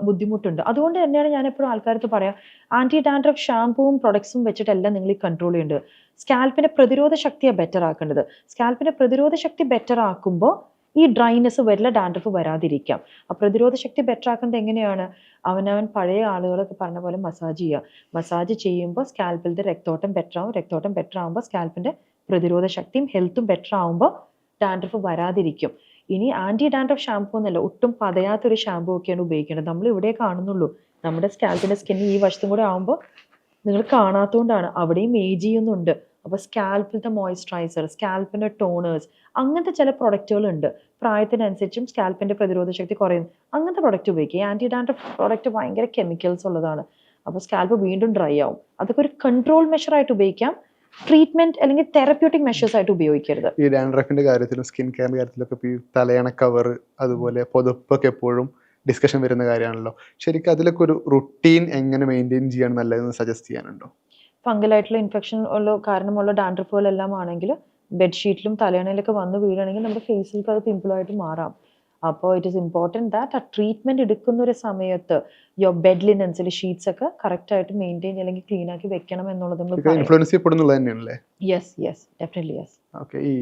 ബുദ്ധിമുട്ടുണ്ട്. അതുകൊണ്ട് തന്നെയാണ് ഞാൻ എപ്പോഴും ആൾക്കാർക്ക് പറയാം, ആന്റി ഡാൻഡ്രഫ് ഷാമ്പൂവും പ്രൊഡക്ട്സും വെച്ചിട്ടല്ല നിങ്ങൾ ഈ കൺട്രോൾ ചെയ്യേണ്ടത്. സ്കാൽപ്പിന്റെ പ്രതിരോധ ശക്തിയാണ് ബെറ്റർ ആക്കേണ്ടത്. സ്കാൽപ്പിന്റെ പ്രതിരോധ ശക്തി ബെറ്റർ ആക്കുമ്പോൾ ഈ ഡ്രൈനെസ് വരില്ല, ഡാൻഡ്രഫ് വരാതിരിക്കാം. ആ പ്രതിരോധ ശക്തി ബെറ്റർ ആക്കുന്നത് എങ്ങനെയാണ്? അവനവൻ പഴയ ആളുകളൊക്കെ പറഞ്ഞ പോലെ മസാജ് ചെയ്യുക. മസാജ് ചെയ്യുമ്പോൾ സ്കാൽപ്പിന്റെ രക്തോട്ടം ബെറ്റർ ആവും. രക്തോട്ടം ബെറ്റർ ആകുമ്പോൾ സ്കാൽപ്പിന്റെ പ്രതിരോധ ശക്തിയും ഹെൽത്തും ബെറ്റർ ആകുമ്പോൾ ഡാൻഡ്രഫ് വരാതിരിക്കും. ഇനി ആന്റി ഡാൻഡ്രഫ് ഷാമ്പൂ എന്നല്ല, ഒട്ടും പതയാത്തൊരു ഷാമ്പൂ ഒക്കെയാണ് ഉപയോഗിക്കേണ്ടത്. നമ്മൾ ഇവിടെ കാണുന്നുള്ളൂ, നമ്മുടെ സ്കാൽപ്പിന്റെ സ്കിൻ ഈ വശത്തും കൂടെ ആകുമ്പോൾ നിങ്ങൾ കാണാത്തതുകൊണ്ടാണ്. അവിടെയും ഏജ് ചെയ്യുന്നുണ്ട്. അപ്പോൾ സ്കാൽപ്പിലത്തെ മോയ്സ്ചറൈസർ, സ്കാൽപ്പിന്റെ ടോണേഴ്സ്, അങ്ങനത്തെ ചില പ്രൊഡക്റ്റുകൾ ഉണ്ട്. പ്രായത്തിനനുസരിച്ചും സ്കാൽപ്പിന്റെ പ്രതിരോധ ശക്തി കുറയും. അങ്ങനത്തെ പ്രൊഡക്റ്റ് ഉപയോഗിക്കുക. ആന്റി ഡാൻഡ്രഫ് പ്രൊഡക്റ്റ് ഭയങ്കര കെമിക്കൽസ് ഉള്ളതാണ്. അപ്പോൾ സ്കാൽപ്പ് വീണ്ടും ഡ്രൈ ആവും. അതൊക്കെ ഒരു കൺട്രോൾ മെഷർ ആയിട്ട് ഉപയോഗിക്കാം, ട്രീറ്റ്മെന്റ് അല്ലെങ്കിൽ തെറപ്യൂട്ടിക് മെഷേഴ്സ് ആയിട്ട് ഉപയോഗിക്കരുത്. ഈ ഡാൻഡ്രഫിന്റെ കാര്യത്തിലും സ്കിൻ കെയറിന്റെ കാര്യത്തിലൊക്കെ ഈ തലയണ കവർ അതുപോലെ പുതപ്പൊക്കെ എപ്പോഴും ഡിസ്കഷൻ വരുന്ന കാര്യമാണല്ലോ. ശരിക്കും അതിലൊക്കെ ഒരു റുട്ടീൻ എങ്ങനെ മെയിൻറ്റെയിൻ ചെയ്യാൻ നല്ലതെന്ന് സജസ്റ്റ് ചെയ്യാനുണ്ടോ? ഫംഗലായിട്ടുള്ള ഇൻഫെക്ഷൻ ഉള്ള കാരണമുള്ള ഡാൻഡ്രഫുകളെല്ലാം ആണെങ്കിൽ ബെഡ്ഷീറ്റിലും തലയണയിലൊക്കെ വന്ന് വീഴുകയാണെങ്കിൽ നമ്മുടെ ഫേസിലേക്ക് അത് പിമ്പിളായിട്ട് മാറാം. അപ്പോൾ ഇറ്റ് ഈസ് ഇമ്പോർട്ടൻറ്റ് ദാറ്റ് ആ ട്രീറ്റ്മെൻറ്റ് എടുക്കുന്ന ഒരു സമയത്ത് യുവർ ബെഡ് ലിനൻസിൽ ഷീറ്റ്സ് ഒക്കെ കറക്റ്റ് ആയിട്ട് മെയിൻറ്റെയിൻ അല്ലെങ്കിൽ ക്ലീൻ ആക്കി വെക്കണം എന്നുള്ളത് നമ്മൾ ഇൻഫ്ലുവൻസ് ചെയ്യപ്പെടുന്നുള്ളത് തന്നെയാണല്ലേ? Yes definitely yes. ഓക്കെ. ഈ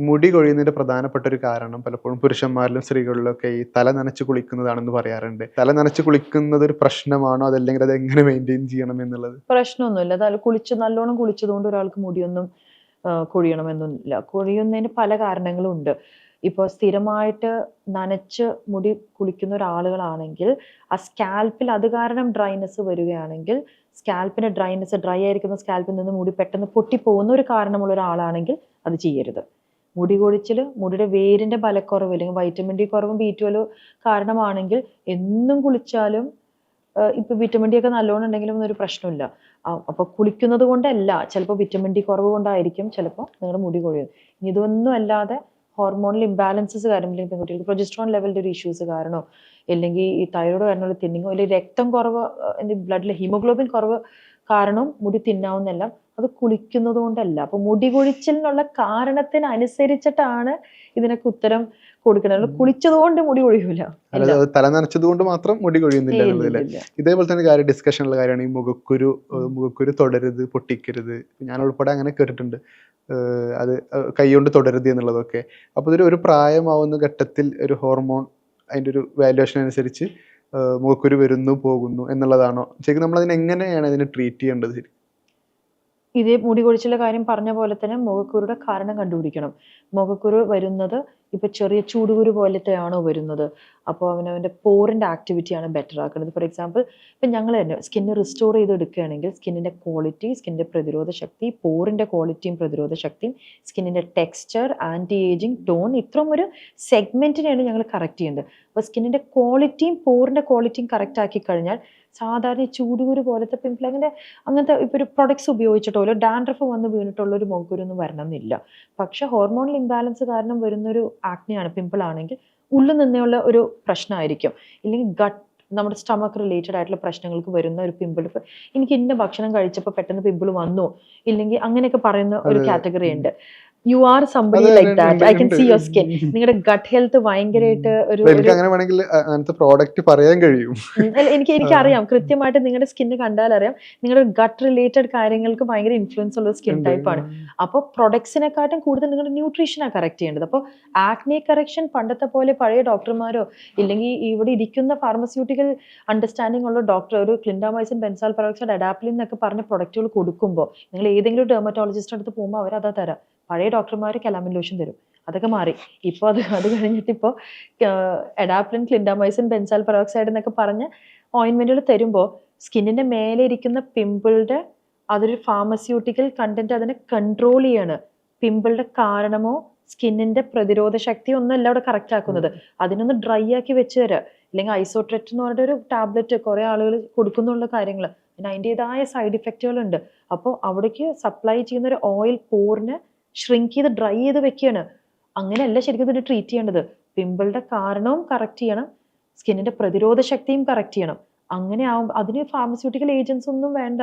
മുടി കൊഴിയുന്നതിന്റെ പ്രധാനപ്പെട്ട ഒരു കാരണം പലപ്പോഴും പുരുഷന്മാരിലും സ്ത്രീകളിലും ഒക്കെ ഈ തല നനച്ച് കുളിക്കുന്നതാണെന്ന് പറയാറുണ്ട്. തല നനച്ച് കുളിക്കുന്നത് ഒരു പ്രശ്നമാണോ, അതല്ലെങ്കിൽ അത് എങ്ങനെ മെയിൻറ്റെയിൻ ചെയ്യണം എന്നുള്ളത്? പ്രശ്നമൊന്നുമില്ല. നല്ലോണം കുളിച്ചതുകൊണ്ട് ഒരാൾക്ക് മുടിയൊന്നും കൊഴിയണമെന്നൊന്നുമില്ല. കൊഴിയുന്നതിന് പല കാരണങ്ങളും ഉണ്ട്. ഇപ്പോൾ സ്ഥിരമായിട്ട് നനച്ച് മുടി കുളിക്കുന്ന ഒരാളുകളാണെങ്കിൽ ആ സ്കാൽപ്പിൽ അത് കാരണം ഡ്രൈനെസ് വരികയാണെങ്കിൽ, സ്കാൽപ്പിന്റെ ഡ്രൈനെസ് ഡ്രൈ ആയിരിക്കുന്ന സ്കാൽപ്പിൽ നിന്ന് മുടി പെട്ടെന്ന് പൊട്ടിപ്പോകുന്ന ഒരു കാരണമുള്ള ഒരാളാണെങ്കിൽ അത് ചെയ്യരുത്. മുടി കൊഴിച്ചിൽ മുടിയുടെ വേരിന്റെ ബലക്കുറവ് അല്ലെങ്കിൽ വൈറ്റമിൻ ഡി കുറവും B12 കാരണമാണെങ്കിൽ എന്നും കുളിച്ചാലും ഇപ്പൊ വിറ്റമിൻ ഡി ഒക്കെ നല്ലോണം ഉണ്ടെങ്കിലും ഒന്നും ഒരു പ്രശ്നമില്ല. അപ്പൊ കുളിക്കുന്നത് കൊണ്ടല്ല, ചിലപ്പോൾ വിറ്റമിൻ ഡി കുറവ് കൊണ്ടായിരിക്കും ചിലപ്പോൾ നിങ്ങളുടെ മുടി കൊഴിയുന്നത്. ഇനി ഇതൊന്നും അല്ലാതെ ഹോർമോണൽ ഇംബാലൻസസ് കാരണം, അല്ലെങ്കിൽ പെൺകുട്ടികൾക്ക് പ്രൊജസ്ട്രോൺ ലെവലിന്റെ ഒരു ഇഷ്യൂസ് കാരണോ, അല്ലെങ്കിൽ ഈ തൈറോയ്ഡ് കാരണമുള്ള തിന്നിങ്ങോ, അല്ലെങ്കിൽ രക്തം കുറവ്, ബ്ലഡിലെ ഹീമോഗ്ലോബിൻ കുറവ് കാരണം മുടി തിന്നാവുന്നെല്ലാം അത് കുളിക്കുന്നത് കൊണ്ടല്ല. അപ്പൊ മുടി കൊഴിച്ചിലിനുള്ള കാരണത്തിനനുസരിച്ചിട്ടാണ് ഇതിനൊക്കെ ഉത്തരം കൊടുക്കുന്നത്. കുളിച്ചതുകൊണ്ട് മുടി കൊഴിയൂല, തല നനച്ചത് കൊണ്ട് മാത്രം മുടി കൊഴിയുന്നില്ല എന്നുള്ളതല്ലേ? ഇതേപോലെ തന്നെ കാര്യം ഡിസ്കഷനുള്ള കാര്യമാണ് ഈ മുഖക്കുരു തൊടരുത്, പൊട്ടിക്കരുത്. ഞാൻ ഉൾപ്പെടെ അങ്ങനെ കേട്ടിട്ടുണ്ട്. അത് കൈകൊണ്ട് തൊടരുത് എന്നുള്ളതൊക്കെ. അപ്പോൾ ഇതൊരു ഒരു പ്രായമാവുന്ന ഘട്ടത്തിൽ ഒരു ഹോർമോൺ അതിൻ്റെ ഒരു വാല്യുവേഷൻ അനുസരിച്ച് മുഖക്കുരു വരുന്നു പോകുന്നു എന്നുള്ളതാണോ? ശരിക്കും നമ്മൾ എങ്ങനെയാണ് അതിനെ ട്രീറ്റ് ചെയ്യേണ്ടത്? ശരി, ഇതേ മുടി കൊഴിച്ചിലെ കാര്യം പറഞ്ഞ പോലെ തന്നെ മുഖക്കുരുയുടെ കാരണം കണ്ടുപിടിക്കണം. മുഖക്കുരു വരുന്നത് ഇപ്പൊ ചെറിയ ചൂടുകുരു പോലത്തെ ആണോ വരുന്നത്? അപ്പോൾ അവനവന്റെ പോറിന്റെ ആക്ടിവിറ്റിയാണ് ബെറ്റർ ആക്കുന്നത്. ഫോർ എക്സാമ്പിൾ ഇപ്പം ഞങ്ങൾ തന്നെ സ്കിന്ന് റിസ്റ്റോർ ചെയ്ത് എടുക്കുകയാണെങ്കിൽ സ്കിന്നിന്റെ ക്വാളിറ്റി, സ്കിന്നിന്റെ പ്രതിരോധ ശക്തി, പോറിന്റെ ക്വാളിറ്റിയും പ്രതിരോധ ശക്തിയും, സ്കിന്നിന്റെ ടെക്സ്ചർ, ആന്റി ഏജിങ്, ടോൺ, ഇത്രയും ഒരു സെഗ്മെന്റിനെയാണ് ഞങ്ങൾ കറക്റ്റ് ചെയ്യുന്നത്. അപ്പോൾ സ്കിന്നിന്റെ ക്വാളിറ്റിയും പോറിന്റെ ക്വാളിറ്റിയും കറക്റ്റ് ആക്കി കഴിഞ്ഞാൽ സാധാരണ ചൂടുകുരു പോലത്തെ പിമ്പിൾ അങ്ങനത്തെ ഇപ്പോൾ ഒരു പ്രൊഡക്ട്സ് ഉപയോഗിച്ചിട്ടോ ഒരു ഡാൻഡ്രഫ് വന്ന് വീണിട്ടുള്ള ഒരു മുഖക്കുരു ഒന്നും വരണമെന്നില്ല. പക്ഷെ ഹോർമോണൽ ഇംബാലൻസ് കാരണം വരുന്നൊരു ആക്നെയാണ്, പിമ്പിൾ ആണെങ്കിൽ ഉള്ളിൽ നിന്നുള്ള ഒരു പ്രശ്നമായിരിക്കും. ഇല്ലെങ്കിൽ ഗട്ട്, നമ്മുടെ സ്റ്റമക്ക് റിലേറ്റഡ് ആയിട്ടുള്ള പ്രശ്നങ്ങൾക്ക് വരുന്ന ഒരു പിമ്പിൾ. ഇപ്പം എനിക്ക് ഇന്ന ഭക്ഷണം കഴിച്ചപ്പോൾ പെട്ടെന്ന് പിമ്പിൾ വന്നു, ഇല്ലെങ്കിൽ അങ്ങനെയൊക്കെ പറയുന്ന ഒരു കാറ്റഗറി ഉണ്ട്. You are somebody like that, I can see your skin. നിങ്ങളുടെ ഗട്ട് ഹെൽത്ത് ഭയങ്കരമായിട്ട് എനിക്കറിയാം, കൃത്യമായിട്ട് നിങ്ങളുടെ സ്കിന്ന് കണ്ടാൽ അറിയാം നിങ്ങളുടെ ഗട്ട് റിലേറ്റഡ് കാര്യങ്ങൾക്ക് ഭയങ്കര ഇൻഫ്ലുവൻസ് ഉള്ള സ്കിൻ ടൈപ്പാണ്. അപ്പോൾ പ്രൊഡക്ട്സിനെക്കാട്ടും കൂടുതൽ നിങ്ങളുടെ ന്യൂട്രീഷനാണ് കറക്റ്റ് ചെയ്യേണ്ടത്. അപ്പോൾ ആക്നെ കറക്ഷൻ പണ്ടത്തെ പോലെ പഴയ ഡോക്ടർമാരോ ഇല്ലെങ്കിൽ ഇവിടെ ഇരിക്കുന്ന ഫാർമസ്യൂട്ടിക്കൽ അണ്ടർസ്റ്റാൻഡിംഗ് ഉള്ള ഡോക്ടർ ഒരു ക്ലിൻഡാമൈസിൻ, ബെൻസാൽ പെറോക്സൈഡ്, അഡാപ്ലിൻ എന്നൊക്കെ പറഞ്ഞ പ്രൊഡക്റ്റുകൾ കൊടുക്കുമ്പോൾ നിങ്ങൾ ഏതെങ്കിലും ഡെർമറ്റോളജിസ്റ്റ് അടുത്ത് പോകുമ്പോൾ അവരതാ തരാം. പഴയ ഡോക്ടർമാർ കലാമിൻ ലോഷൻ തരും, അതൊക്കെ മാറി. ഇപ്പോൾ അത് കഴിഞ്ഞിട്ട് ഇപ്പോൾ അഡാപ്ലിൻ, ക്ലിൻഡാമൈസിൻ, ബെൻസാൽ പെറോക്സൈഡ് എന്നൊക്കെ പറഞ്ഞ് ഓയിൻമെന്റുകൾ തരുമ്പോൾ സ്കിന്നിന്റെ മേലെ ഇരിക്കുന്ന പിമ്പിളുടെ അതൊരു ഫാർമസ്യൂട്ടിക്കൽ കണ്ടന്റ് അതിനെ കൺട്രോൾ ചെയ്യാണ്. പിമ്പിളുടെ കാരണമോ സ്കിന്നിന്റെ പ്രതിരോധ ശക്തി ഒന്നല്ല അവിടെ കറക്റ്റ് ആക്കുന്നത്, അതിനൊന്ന് ഡ്രൈ ആക്കി വെച്ച് തരാം. അല്ലെങ്കിൽ ഐസോട്രെറ്റ് എന്ന് പറഞ്ഞിട്ട് ഒരു ടാബ്ലറ്റ് കുറെ ആളുകൾ കൊടുക്കുന്നുള്ള കാര്യങ്ങൾ, പിന്നെ അതിൻ്റെതായ സൈഡ് ഇഫക്റ്റുകളുണ്ട്. അപ്പോൾ അവിടേക്ക് സപ്ലൈ ചെയ്യുന്ന ഒരു ഓയിൽ പോറിനെ ഷ്രിങ്ക് ചെയ്ത് ഡ്രൈ ചെയ്ത് വെക്കുകയാണ്. അങ്ങനെയല്ല ശരിക്കും ഇതിന് ട്രീറ്റ് ചെയ്യേണ്ടത്. പിമ്പിളുടെ കാരണവും കറക്റ്റ് ചെയ്യണം, സ്കിന്നിന്റെ പ്രതിരോധ ശക്തിയും കറക്റ്റ് ചെയ്യണം. അങ്ങനെ ആവുമ്പോൾ അതിന് ഫാർമസ്യൂട്ടിക്കൽ ഏജൻസ് ഒന്നും വേണ്ട.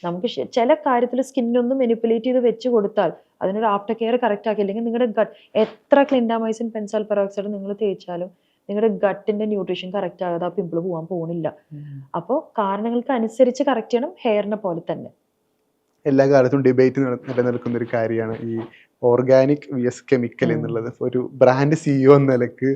നമുക്ക് ചില കാര്യത്തിൽ സ്കിന്നൊന്നും മെനിപ്പുലേറ്റ് ചെയ്ത് വെച്ച് കൊടുത്താൽ അതിനൊരു ആഫ്റ്റർ കെയർ കറക്റ്റ് ആക്കി, അല്ലെങ്കിൽ നിങ്ങളുടെ ഗട്ട് എത്ര ക്ലിൻഡാമൈസിൻ പെൻസോൾ പെറോക്സൈഡ് നിങ്ങൾ തേച്ചാലും നിങ്ങളുടെ ഗട്ടിന്റെ ന്യൂട്രീഷൻ കറക്റ്റ് ആകാതെ ആ പിമ്പിൾ പോകാൻ പോകുന്നില്ല. അപ്പോൾ കാരണങ്ങൾക്ക് അനുസരിച്ച് കറക്റ്റ് ചെയ്യണം, ഹെയറിനെ പോലെ തന്നെ. എല്ലാ കാലത്തും ഡിബേറ്റ് നിലനിൽക്കുന്ന ഒരു കാര്യമാണ് ഈ ഓർഗാനിക് വിഎസ് കെമിക്കൽ എന്നുള്ളത്. ഒരു ബ്രാൻഡ് സിഇഒ എന്ന നിലക്ക്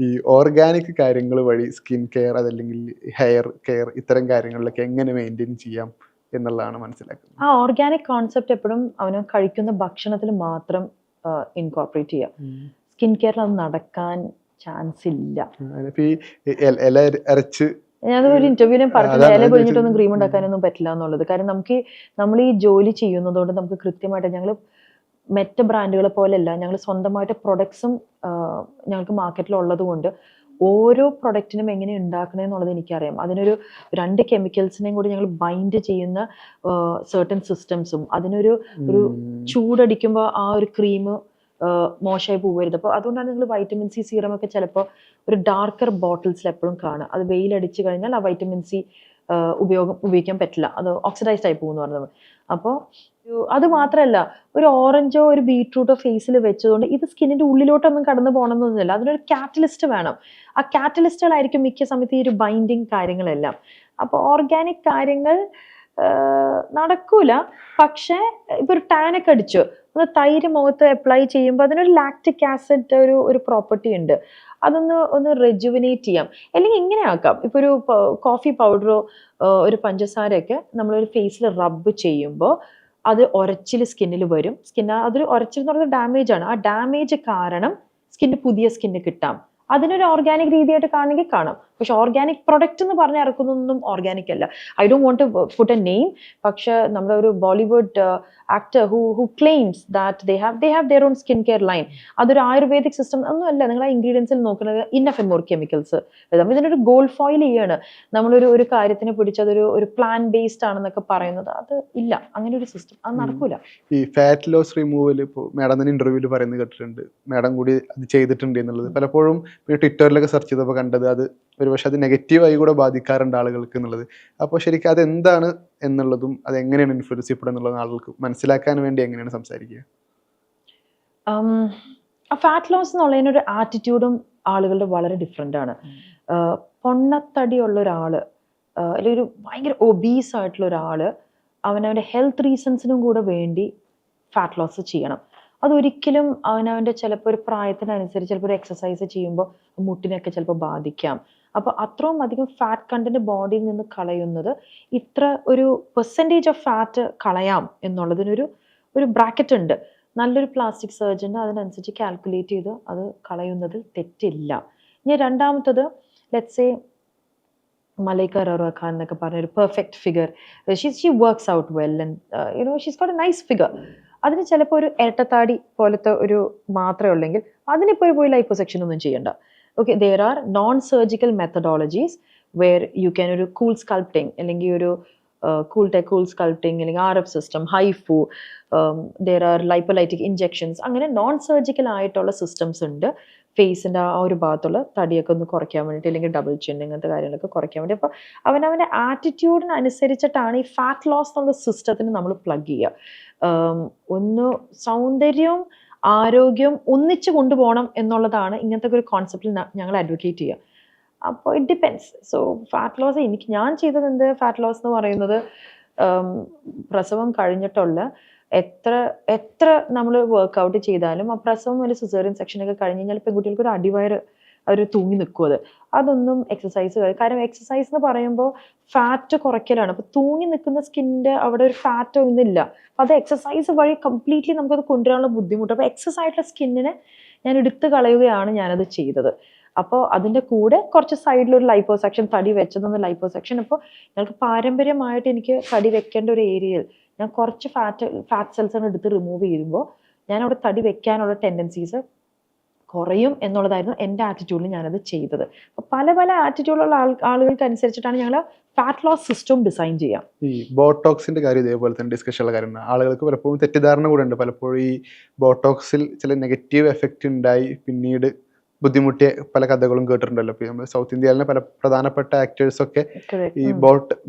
ഈ ഓർഗാനിക് കാര്യങ്ങൾ വഴി സ്കിൻ കെയർ അതല്ലെങ്കിൽ ഹെയർ കെയർ ഇത്തരം കാര്യങ്ങളിലൊക്കെ എങ്ങനെ മെയിൻറ്റെയിൻ ചെയ്യാം എന്നുള്ളതാണ് മനസ്സിലാക്കുന്നത്. ആ ഓർഗാനിക് കോൺസെപ്റ്റ് എപ്പോഴും അവന് കഴിക്കുന്ന ഭക്ഷണത്തിൽ മാത്രം ഇൻകോർപ്പറേറ്റ് ചെയ്യാം. സ്കിൻ കെയറിൽ അത് നടക്കാൻ ചാൻസ് ഇല്ല. ഈ ഇല അരച്ച് ഞാൻ ഒരു ഇന്റർവ്യൂവിലും പറഞ്ഞില്ല, ഇല പൊഴിഞ്ഞിട്ടൊന്നും ക്രീം ഉണ്ടാക്കാനൊന്നും പറ്റില്ല എന്നുള്ളത്. കാരണം നമ്മൾ ഈ ജോലി ചെയ്യുന്നതുകൊണ്ട് നമുക്ക് കൃത്യമായിട്ട്, ഞങ്ങൾ മറ്റ് ബ്രാൻഡുകളെ പോലെയല്ല, ഞങ്ങൾ സ്വന്തമായിട്ട് പ്രൊഡക്ട്സും ഞങ്ങൾക്ക് മാർക്കറ്റിൽ ഉള്ളത് കൊണ്ട് ഓരോ പ്രൊഡക്റ്റിനും എങ്ങനെ ഉണ്ടാക്കണേ എന്നുള്ളത് എനിക്കറിയാം. അതിനൊരു 2 കെമിക്കൽസിനെയും കൂടി ഞങ്ങൾ ബൈൻഡ് ചെയ്യുന്ന സർട്ടൻ സിസ്റ്റംസും, അതിനൊരു ചൂടടിക്കുമ്പോൾ ആ ഒരു ക്രീം മോശമായി പോകരുത്. അപ്പോൾ അതുകൊണ്ടാണ് നിങ്ങൾ വൈറ്റമിൻ സി സീറം ഒക്കെ ചിലപ്പോൾ ഒരു ഡാർക്കർ ബോട്ടിൽസിൽ എപ്പോഴും കാണുക. അത് വെയിലടിച്ച് കഴിഞ്ഞാൽ ആ വൈറ്റമിൻ സി ഉപയോഗിക്കാൻ പറ്റില്ല, അത് ഓക്സിഡൈസ്ഡ് ആയി പോകുമെന്ന് പറഞ്ഞത്. അപ്പോൾ അത് മാത്രമല്ല, ഒരു ഓറഞ്ചോ ഒരു ബീട്രൂട്ടോ ഫേസിൽ വെച്ചതുകൊണ്ട് ഇത് സ്കിന്നിന്റെ ഉള്ളിലോട്ടൊന്നും കടന്നു പോകണമെന്നൊന്നുമില്ല. അതിനൊരു കാറ്റലിസ്റ്റ് വേണം. ആ കാറ്റലിസ്റ്റുകളായിരിക്കും മിക്ക സമയത്ത് ഈ ഒരു ബൈൻഡിങ് കാര്യങ്ങളെല്ലാം. അപ്പോൾ ഓർഗാനിക് കാര്യങ്ങൾ നടക്കൂല. പക്ഷേ ഇപ്പൊ ഒരു ടാനൊക്കെ അടിച്ചു, ഒന്ന് തൈര് മുഖത്ത് അപ്ലൈ ചെയ്യുമ്പോൾ അതിനൊരു ലാക്റ്റിക് ആസിഡ് ഒരു പ്രോപ്പർട്ടി ഉണ്ട്, ഒന്ന് റെജുവിനേറ്റ് ചെയ്യാം. അല്ലെങ്കിൽ ഇങ്ങനെ ആക്കാം, ഇപ്പൊ ഒരു കോഫി പൗഡറോ ഒരു പഞ്ചസാരയൊക്കെ നമ്മളൊരു ഫേസിൽ റബ്ബ് ചെയ്യുമ്പോൾ അത് ഒരച്ചിൽ സ്കിന്നിൽ വരും. അതൊരു ഒരച്ചിൽ എന്ന് പറയുന്നത് ഡാമേജ് ആണ്. ആ ഡാമേജ് കാരണം പുതിയ സ്കിന്ന് കിട്ടാം. അതിനൊരു ഓർഗാനിക് രീതിയായിട്ട് കാണണമെങ്കിൽ കാണാം. പക്ഷെ ഓർഗാനിക് പ്രൊഡക്റ്റ് എന്ന് പറഞ്ഞ് ഇറക്കുന്നൊന്നും ഓർഗാനിക് അല്ല. I don't want to put a name. പക്ഷെ നമ്മുടെ ഒരു Bollywood actor who claims that they have their own skin care line. അതൊരു ആയുർവേദിക് സിസ്റ്റം ഒന്നും അല്ല. നിങ്ങൾ ആ ഇൻഗ്രീഡിയൻസിൽ നോക്കുന്നത് ഇന്നഫ് ആൻഡ് മോർ കെമിക്കൽസ്. ഇതിനൊരു ഗോൾഡ് ഫോയിൽ ചെയ്യാണ്. നമ്മളൊരു കാര്യത്തിനെ പിടിച്ച് ഒരു പ്ലാൻ ബേസ്ഡ് ആണെന്നൊക്കെ പറയുന്നത് അത് ഇല്ല. അങ്ങനെ ഒരു സിസ്റ്റം അത് നടക്കൂല. ഈ ഫാറ്റ് ലോസ് റിമൂവൽ ഇപ്പോൾ മാഡം തന്നെ ഇന്റർവ്യൂവിൽ പറയുന്നത് കേട്ടിട്ടുണ്ട്, മാഡം കൂടി അത് ചെയ്തിട്ടുണ്ട് എന്നുള്ളത്. പലപ്പോഴും ട്വിറ്ററിലൊക്കെ സെർച്ച് ചെയ്തപ്പോൾ കണ്ടത് അത് ഒരുപക്ഷെ അത് നെഗറ്റീവായി കൂടെ ബാധിക്കാറുണ്ട് ആളുകൾക്ക് എന്നുള്ളത്. അപ്പോൾ ശരിക്കും അതെന്താണ് എന്നുള്ളതും അത് എങ്ങനെയാണ് ഇൻഫ്ലുവൻസ് ചെയ്യപ്പെടുക എന്നുള്ളതും ആളുകൾക്ക് മനസ്സിലാക്കാൻ വേണ്ടി എങ്ങനെയാണ് സംസാരിക്കുക? ഫാറ്റ് ലോസ് എന്നുള്ളതിനൊരു ആറ്റിറ്റ്യൂഡും ആളുകളുടെ വളരെ ഡിഫറെൻ്റ് ആണ്. പൊണ്ണത്തടിയുള്ള ഒരാള് അല്ലെങ്കിൽ ഒരു ഭയങ്കര ഒബീസ് ആയിട്ടുള്ള ഒരാള് അവനവൻ്റെ ഹെൽത്ത് റീസൺസിനും കൂടെ വേണ്ടി ഫാറ്റ് ലോസ് ചെയ്യണം. അതൊരിക്കലും അവനവൻ്റെ ചിലപ്പോൾ ഒരു പ്രായത്തിനനുസരിച്ച് ചിലപ്പോൾ ഒരു എക്സസൈസ് ചെയ്യുമ്പോൾ മുട്ടിനൊക്കെ ചിലപ്പോൾ ബാധിക്കാം. അപ്പോൾ അത്രയും അധികം ഫാറ്റ് കണ്ടന്റ് ബോഡിയിൽ നിന്ന് കളയുന്നത് ഇത്ര ഒരു പെർസെൻറ്റേജ് ഓഫ് ഫാറ്റ് കളയാം എന്നുള്ളതിനൊരു ബ്രാക്കറ്റ് ഉണ്ട്. നല്ലൊരു പ്ലാസ്റ്റിക് സർജൻ അതിനനുസരിച്ച് കാൽക്കുലേറ്റ് ചെയ്ത് അത് കളയുന്നതിൽ തെറ്റില്ല. ഇനി രണ്ടാമത്തത്, ലെറ്റ്സ് സേ മലൈക്ക അറോറ ഖാൻ എന്നൊക്കെ പറഞ്ഞൊരു perfect figure, she works out well and she's got A nice figure. അതിന് ചിലപ്പോൾ ഒരു ഇരട്ടത്താടി പോലത്തെ ഒരു മാത്രമേ ഉള്ളെങ്കിൽ അതിനിപ്പോൾ പോയി ലൈപ്പോസെക്ഷൻ ഒന്നും ചെയ്യണ്ട. Okay, there are non surgical methodologies where you can ഒരു കൂൾ സ്കൾപ്റ്റിംഗ് അല്ലെങ്കിൽ ഒരു കൂൾ സ്കൾപ്റ്റിംഗ് അല്ലെങ്കിൽ RF system, HIFU, there are lipolytic injections, അങ്ങനെ നോൺ സർജിക്കൽ ആയിട്ടുള്ള സിസ്റ്റംസ് ഉണ്ട് ഫേസിൻ്റെ ആ ഒരു ഭാഗത്തുള്ള തടിയൊക്കെ ഒന്ന് കുറയ്ക്കാൻ വേണ്ടിയിട്ട്, അല്ലെങ്കിൽ ഡബിൾ ചിൻ ഇങ്ങനത്തെ കാര്യങ്ങളൊക്കെ കുറയ്ക്കാൻ വേണ്ടി. അപ്പോൾ അവനവൻ്റെ ആറ്റിറ്റ്യൂഡിനനുസരിച്ചിട്ടാണ് ഈ ഫാറ്റ് ലോസ് എന്നുള്ള സിസ്റ്റത്തിന് നമ്മൾ പ്ലഗ് ചെയ്യുക. ഒന്ന് സൗന്ദര്യവും ആരോഗ്യവും ഒന്നിച്ച് കൊണ്ടുപോകണം എന്നുള്ളതാണ് ഇങ്ങനത്തെ ഒരു കോൺസെപ്റ്റിൽ ഞങ്ങൾ അഡ്വക്കേറ്റ് ചെയ്യുക. അപ്പോൾ it depends. So fat loss ഞാൻ ചെയ്തത് എന്ത്, ഫാറ്റ് ലോസ് എന്ന് പറയുന്നത് പ്രസവം കഴിഞ്ഞിട്ടുള്ള എത്ര നമ്മൾ വർക്കൗട്ട് ചെയ്താലും ആ പ്രസവം ഒരു സിസേറിയൻ സെക്ഷനൊക്കെ കഴിഞ്ഞ് കഴിഞ്ഞാൽ പെൺകുട്ടികൾക്ക് ഒരു അടിവയറ് അവർ തൂങ്ങി നിൽക്കും. അതൊന്നും എക്സസൈസ്, കാരണം എക്സസൈസ് എന്ന് പറയുമ്പോൾ ഫാറ്റ് കുറയ്ക്കലാണ്. അപ്പോൾ തൂങ്ങി നിൽക്കുന്ന സ്കിന്നിൻ്റെ അവിടെ ഒരു ഫാറ്റ് ഒന്നുമില്ല. അപ്പോൾ അത് എക്സസൈസ് വഴി കംപ്ലീറ്റ്ലി നമുക്കത് കൊണ്ടുവരാനുള്ള ബുദ്ധിമുട്ട്. അപ്പോൾ എക്സസൈസ് ആയിട്ടുള്ള സ്കിന്നിനെ ഞാൻ എടുത്തു കളയുകയാണ് ഞാനത് ചെയ്തത്. അപ്പോൾ അതിൻ്റെ കൂടെ കുറച്ച് സൈഡിലൊരു ലൈപ്പോസെക്ഷൻ, തടി വെച്ചതൊന്ന് ലൈപ്പോസെക്ഷൻ. അപ്പോൾ ഞങ്ങൾക്ക് പാരമ്പര്യമായിട്ട് എനിക്ക് തടി വെക്കേണ്ട ഒരു ഏരിയയിൽ ഞാൻ കുറച്ച് ഫാറ്റ് സെൽസ് എടുത്ത് റിമൂവ് ചെയ്യുമ്പോൾ ഞാൻ അവിടെ തടി വെക്കാനുള്ള ടെൻഡൻസീസ് കുറയും എന്നുള്ളതായിരുന്നു എൻ്റെ ആറ്റിറ്റ്യൂഡിൽ ഞാനത് ചെയ്തത്. അപ്പോൾ പല ആറ്റിറ്റ്യൂഡുള്ള ആളുകൾക്ക് അനുസരിച്ചിട്ടാണ് ഞങ്ങൾ ഫാറ്റ് ലോസ് സിസ്റ്റം ഡിസൈൻ ചെയ്യാം. ഈ ബോട്ടോക്സിന്റെ കാര്യം ഇതേപോലെ തന്നെ ഡിസ്കഷനുള്ള കാര്യമാണ്. ആളുകൾക്ക് പലപ്പോഴും തെറ്റിദ്ധാരണ കൂടെ ഉണ്ട്. പലപ്പോഴും ഈ ബോട്ടോക്സിൽ ചില നെഗറ്റീവ് എഫക്റ്റ് ഉണ്ടായി പിന്നീട് ബുദ്ധിമുട്ടിയ പല കഥകളും കേട്ടിട്ടുണ്ടല്ലോ. ഇപ്പൊ നമ്മൾ സൗത്ത് ഇന്ത്യയിലെ പല പ്രധാനപ്പെട്ട ആക്ടേഴ്സൊക്കെ Correct. ഈ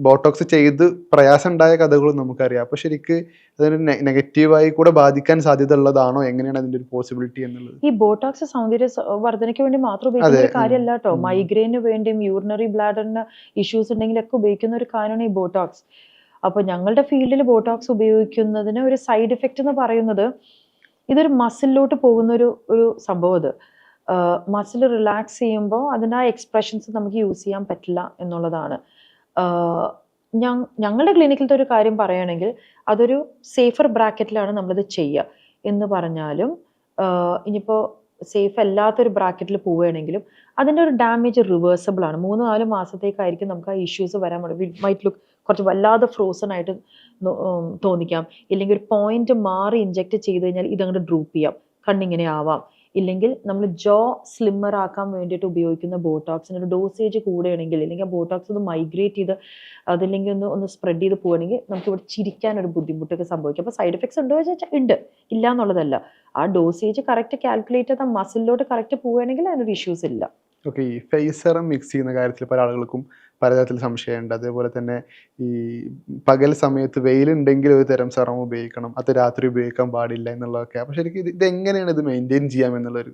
ബോട്ടോക്സ് ചെയ്ത് പ്രയാസം ഉണ്ടായ കഥകളും നമുക്കറിയാം. അപ്പൊ ശരിക്ക് അതൊരു നെഗറ്റീവായി കൂടെ ബാധിക്കാൻ സാധ്യത ഉള്ളതാണോ, എങ്ങനെയാണ് അതിന്റെ ഒരു പോസിബിലിറ്റി എന്നുള്ളത്? ഈ ബോട്ടോക്സ് സൗന്ദര്യ വർധനയ്ക്ക് വേണ്ടി മാത്രം ഉപയോഗിക്കുന്ന അതെ, ഒരു കാര്യമല്ല കേട്ടോ. ഉം. മൈഗ്രെയിന് വേണ്ടിയും യൂറിനറി ബ്ലാഡറിന് ഇഷ്യൂസ് ഉണ്ടെങ്കിലൊക്കെ ഉപയോഗിക്കുന്ന ഒരു കാര്യമാണ് ഈ ബോട്ടോക്സ്. അപ്പൊ ഞങ്ങളുടെ ഫീൽഡിൽ ബോട്ടോക്സ് ഉപയോഗിക്കുന്നതിന് ഒരു സൈഡ് ഇഫക്റ്റ് എന്ന് പറയുന്നത്, ഇതൊരു മസിലിലോട്ട് പോകുന്ന ഒരു സംഭവം. അത് മസിൽ റിലാക്സ് ചെയ്യുമ്പോൾ അതിൻ്റെ ആ എക്സ്പ്രഷൻസ് നമുക്ക് യൂസ് ചെയ്യാൻ പറ്റില്ല എന്നുള്ളതാണ്. ഞങ്ങളുടെ ക്ലിനിക്കിലത്തെ ഒരു കാര്യം പറയുകയാണെങ്കിൽ അതൊരു സേഫർ ബ്രാക്കറ്റിലാണ് നമ്മളിത് ചെയ്യുക. എന്ന് പറഞ്ഞാലും ഇനിയിപ്പോൾ സേഫ് അല്ലാത്തൊരു ബ്രാക്കറ്റിൽ പോവുകയാണെങ്കിലും അതിൻ്റെ ഒരു ഡാമേജ് റിവേഴ്സിബിൾ ആണ്. 3-4 മാസത്തേക്കായിരിക്കും നമുക്ക് ആ ഇഷ്യൂസ് വരാൻ പാടില്ല. ഇറ്റ് മൈറ്റ് ലുക്ക് കുറച്ച് വല്ലാതെ ഫ്രോസൺ ആയിട്ട് തോന്നിക്കാം. ഇല്ലെങ്കിൽ ഒരു പോയിന്റ് മാറി ഇഞ്ചെക്ട് ചെയ്ത് കഴിഞ്ഞാൽ ഇതങ്ങോട്ട് ഡ്രൂപ്പ് ചെയ്യാം, കണ്ണിങ്ങനെ ആവാം. ഇല്ലെങ്കിൽ നമ്മൾ ജോ സ്ലിമ്മർ ആക്കാൻ വേണ്ടിയിട്ട് ഉപയോഗിക്കുന്ന ബോട്ടോക്സിന് ഒരു ഡോസേജ് കൂടുകയാണെങ്കിൽ, അല്ലെങ്കിൽ ആ ബോട്ടോക്സ് ഒന്ന് മൈഗ്രേറ്റ് ചെയ്ത് അതില്ലെങ്കിൽ ഒന്ന് സ്പ്രെഡ് ചെയ്ത് പോവുകയാണെങ്കിൽ നമുക്ക് ഇവിടെ ചിരിക്കാൻ ഒരു ബുദ്ധിമുട്ടൊക്കെ സംഭവിക്കും. അപ്പോൾ സൈഡ് എഫക്ട്സ് ഉണ്ടോ എന്ന് ചോദിച്ചാൽ ഉണ്ട്, ഇല്ല എന്നുള്ളതല്ല. ആ ഡോസേജ് കറക്റ്റ് കാൽക്കുലേറ്റ് ചെയ്ത മസിലിലോട്ട് കറക്റ്റ് പോവുകയാണെങ്കിൽ അതിനൊരു ഇഷ്യൂസ് ഇല്ല. ഓക്കെ, ഈ ഫേസ് സെറം മിക്സ് ചെയ്യുന്ന കാര്യത്തിൽ പല ആളുകൾക്കും പലതരത്തിൽ സംശയമുണ്ട്. അതേപോലെ തന്നെ ഈ പകൽ സമയത്ത് വെയിലുണ്ടെങ്കിൽ ഒരു തരം സെറം ഉപയോഗിക്കണം, അത് രാത്രി ഉപയോഗിക്കാൻ പാടില്ല എന്നുള്ളതൊക്കെ. അപ്പോൾ ശരിക്കും ഇത് എങ്ങനെയാണ് ഇത് മെയിൻറ്റെയിൻ ചെയ്യാം എന്നുള്ളൊരു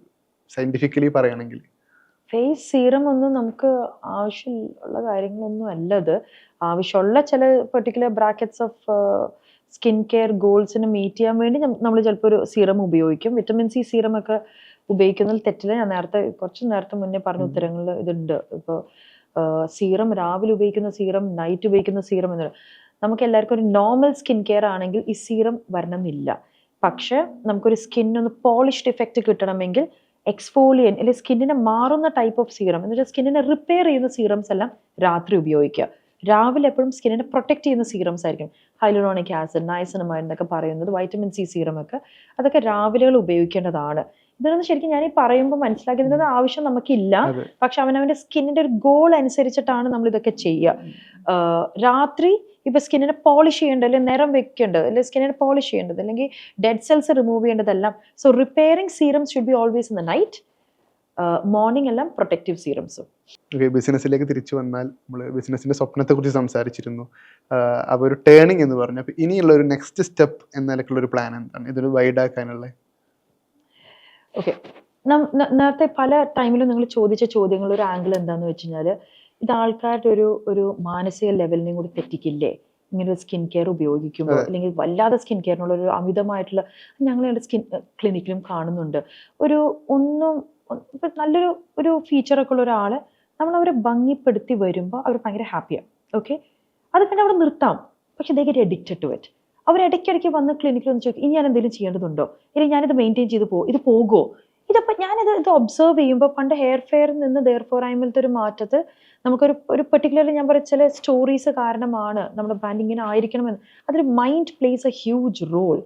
സയൻറ്റിഫിക്കലി പറയുകയാണെങ്കിൽ? ഫേസ് സീറം ഒന്നും നമുക്ക് ആവശ്യമുള്ള കാര്യങ്ങളൊന്നും അല്ല. അത് ആവശ്യമുള്ള ചില particular brackets of skin care ഗോൾസിന് മീറ്റ് ചെയ്യാൻ വേണ്ടി നമ്മൾ ചിലപ്പോൾ ഒരു സീറം ഉപയോഗിക്കും. വിറ്റമിൻ സി സീറം ഒക്കെ ഉപയോഗിക്കുന്നതിൽ തെറ്റില്ല. ഞാൻ കുറച്ച് നേരത്തെ മുന്നേ പറഞ്ഞ ഉത്തരങ്ങളിൽ ഇതുണ്ട്. ഇപ്പോൾ സീറം രാവിലെ ഉപയോഗിക്കുന്ന സീറം, നൈറ്റ് ഉപയോഗിക്കുന്ന സീറം എന്നുള്ളത് നമുക്ക് എല്ലാവർക്കും ഒരു നോർമൽ സ്കിൻ കെയർ ആണെങ്കിൽ ഈ സീറം വരണമെന്നില്ല. പക്ഷെ നമുക്കൊരു സ്കിന്നൊന്ന് പോളിഷ്ഡ് ഇഫക്റ്റ് കിട്ടണമെങ്കിൽ എക്സ്ഫോളിയൻ അല്ലെങ്കിൽ സ്കിന്നിനെ മാറുന്ന ടൈപ്പ് ഓഫ് സീറം, എന്ന് വെച്ചാൽ സ്കിന്നിനെ റിപ്പയർ ചെയ്യുന്ന സീറംസ് എല്ലാം രാത്രി ഉപയോഗിക്കുക. രാവിലെ എപ്പോഴും സ്കിന്നിനെ പ്രൊട്ടക്ട് ചെയ്യുന്ന സീറംസ് ആയിരിക്കും. ഹൈലൂറോണിക് ആസിഡ്, നയസിനമൈഡ് എന്നൊക്കെ പറയുന്നത്, വൈറ്റമിൻ സി സീറം ഒക്കെ, അതൊക്കെ രാവിലെകൾ ഉപയോഗിക്കേണ്ടതാണ്. ഇതൊന്നും ശരിക്കും ഞാൻ ഈ പറയുമ്പോൾ മനസ്സിലാക്കിയതിൻ്റെ ആവശ്യം നമുക്കില്ല. പക്ഷെ അവനവൻ്റെ സ്കിന്നിൻ്റെ ഒരു ഗോൾ അനുസരിച്ചിട്ടാണ് നമ്മൾ ഇതൊക്കെ ചെയ്യുക. രാത്രി ഇപ്പൊ സ്കിന്നിനെ പോളിഷ് ചെയ്യേണ്ടത്, അല്ലെങ്കിൽ നിറം വെക്കേണ്ടത്, അല്ലെങ്കിൽ സ്കിന്നിനെ പോളിഷ് ചെയ്യേണ്ടത്, അല്ലെങ്കിൽ ഡെഡ് സെൽസ് റിമൂവ് ചെയ്യേണ്ടതെല്ലാം. So repairing serums should be always in the night. Morning എല്ലാം പ്രൊട്ടക്റ്റീവ് സീറംസും. ബിസിനസ്സിലേക്ക് തിരിച്ചു വന്നാൽ നമ്മൾ ബിസിനസ്സിന്റെ സ്വപ്നത്തെ കുറിച്ച് സംസാരിച്ചിരുന്നു. അപ്പോൾ ഒരു ടേണിംഗ് എന്ന് പറഞ്ഞു. അപ്പോൾ ഇനിയുള്ള ഒരു നെക്സ്റ്റ് സ്റ്റെപ്പ് എന്ന നിലക്കുള്ള ഒരു പ്ലാൻ എന്താണ് ഇതൊരു വൈഡ് ആക്കാനുള്ള? ഓക്കെ, നേരത്തെ പല ടൈമിലും നിങ്ങൾ ചോദിച്ച ചോദ്യങ്ങൾ ഒരു ആംഗിൾ എന്താന്ന് വെച്ച് കഴിഞ്ഞാൽ, ഇത് ആൾക്കാരുടെ ഒരു മാനസിക ലെവലിനെയും കൂടി തെറ്റിക്കില്ലേ ഇങ്ങനെ ഒരു സ്കിൻ കെയർ ഉപയോഗിക്കുമ്പോൾ, അല്ലെങ്കിൽ വല്ലാതെ സ്കിൻ കെയറിനുള്ള ഒരു അമിതമായിട്ടുള്ള, ഞങ്ങളുടെ സ്കിൻ ക്ലിനിക്കിലും കാണുന്നുണ്ട്. നല്ലൊരു ഫീച്ചറൊക്കെ ഉള്ള ഒരാള് നമ്മളവരെ ഭംഗിപ്പെടുത്തി വരുമ്പോൾ അവർ ഭയങ്കര ഹാപ്പിയാണ്. ഓക്കെ, അത് പിന്നെ അവിടെ നിർത്താം. പക്ഷെ they get addicted to it. അവർ ഇടയ്ക്കിടയ്ക്ക് വന്ന് ക്ലിനിക്കിൽ ഒന്ന് ചോദിക്കും, ഇനി ഞാൻ എന്തെങ്കിലും ചെയ്യേണ്ടതുണ്ടോ, ഇല്ലെങ്കിൽ ഞാനിത് മെയിൻറ്റെയിൻ ചെയ്ത് ഇത് പോകുമോ. ഇതിപ്പോൾ ഞാനിത് ഒബ്സർവ് ചെയ്യുമ്പോൾ പണ്ട് ഹെയർ ഫെയറിൽ നിന്ന് ദെയർഫോറായ്മയിലത്തെ ഒരു മാറ്റത്തിൽ നമുക്കൊരു പെർട്ടിക്കുലർലി ഞാൻ പറയുന്ന ചില സ്റ്റോറീസ് കാരണമാണ് നമ്മുടെ ബ്രാൻഡ് ഇങ്ങനെ ആയിരിക്കണമെന്ന്. അതിൽ mind plays a huge role.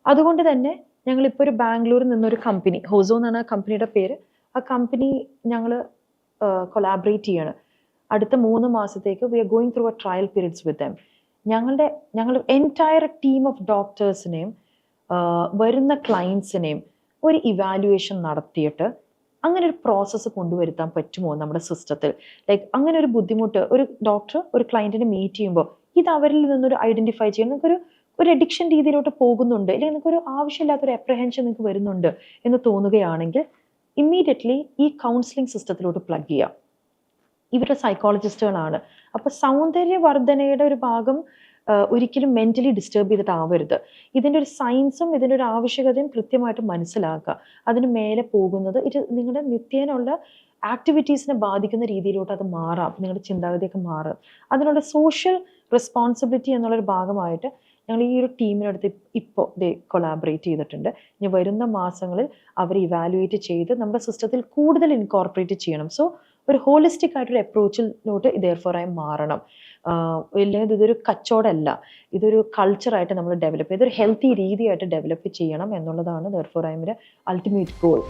അതുകൊണ്ട് തന്നെ ഞങ്ങളിപ്പോൾ ഒരു ബാംഗ്ലൂരിൽ നിന്നൊരു കമ്പനി, ഹോസോ എന്നാണ് ആ കമ്പനിയുടെ പേര്, ആ കമ്പനി ഞങ്ങൾ കൊളാബറേറ്റ് ചെയ്യാണ്. അടുത്ത 3 മാസത്തേക്ക് we are going through a trial periods with them. ഞങ്ങൾ എൻറ്റയർ ടീം ഓഫ് ഡോക്ടേഴ്സിനെയും വരുന്ന ക്ലയൻസിനെയും ഒരു ഇവാലുവേഷൻ നടത്തിയിട്ട് അങ്ങനെ ഒരു പ്രോസസ്സ് കൊണ്ടുവരുത്താൻ പറ്റുമോ നമ്മുടെ സിസ്റ്റത്തിൽ. ലൈക്ക് അങ്ങനെ ഒരു ബുദ്ധിമുട്ട് ഒരു ഡോക്ടർ ഒരു ക്ലയൻറ്റിനെ മീറ്റ് ചെയ്യുമ്പോൾ ഇത് അവരിൽ നിന്നൊരു ഐഡന്റിഫൈ ചെയ്യാൻ നിങ്ങൾക്കൊരു അഡിക്ഷൻ രീതിയിലോട്ട് പോകുന്നുണ്ട്, അല്ലെങ്കിൽ നിങ്ങൾക്കൊരു ആവശ്യമില്ലാത്തൊരു അപ്രഹെൻഷൻ നിങ്ങൾക്ക് വരുന്നുണ്ട് എന്ന് തോന്നുകയാണെങ്കിൽ ഇമ്മീഡിയറ്റ്ലി ഈ കൗൺസിലിംഗ് സിസ്റ്റത്തിലോട്ട് പ്ലഗ് ചെയ്യാം. ഇവരുടെ സൈക്കോളജിസ്റ്റുകളാണ്. അപ്പോൾ സൗന്ദര്യവർദ്ധനയുടെ ഒരു ഭാഗം ഒരിക്കലും മെന്റലി ഡിസ്റ്റർബ് ചെയ്തിട്ടാവരുത്. ഇതിൻ്റെ ഒരു സയൻസും ഇതിൻ്റെ ഒരു ആവശ്യകതയും കൃത്യമായിട്ട് മനസ്സിലാക്കുക. അതിന് മേലെ പോകുന്നത് നിങ്ങളുടെ നിത്യേനുള്ള ആക്ടിവിറ്റീസിനെ ബാധിക്കുന്ന രീതിയിലോട്ട് അത് മാറാം, നിങ്ങളുടെ ചിന്താഗതിയൊക്കെ മാറാം. അതിനുള്ള സോഷ്യൽ റെസ്പോൺസിബിലിറ്റി എന്നുള്ളൊരു ഭാഗമായിട്ട് ഞങ്ങൾ ഈ ഒരു ടീമിനടുത്ത് ഇപ്പോൾ കൊളാബറേറ്റ് ചെയ്തിട്ടുണ്ട്. ഇനി വരുന്ന മാസങ്ങളിൽ അവർ ഇവാലുവേറ്റ് ചെയ്ത് നമ്മുടെ സിസ്റ്റത്തിൽ കൂടുതൽ ഇൻകോർപ്പറേറ്റ് ചെയ്യണം. സോ ഒരു ഹോളിസ്റ്റിക് ആയിട്ടൊരു അപ്രോച്ചിലോട്ട് ദെയർഫോറായി മാറണം. ഇല്ലെങ്കിൽ ഇതൊരു കച്ചവടമല്ല, ഇതൊരു കൾച്ചറായിട്ട് നമ്മൾ ഡെവലപ്പ് ചെയ്ത് ഒരു ഹെൽത്തി രീതിയായിട്ട് ഡെവലപ്പ് ചെയ്യണം എന്നുള്ളതാണ് ദെയർഫോറായിമിൻ്റെ അൾട്ടിമേറ്റ് ഗോൾ.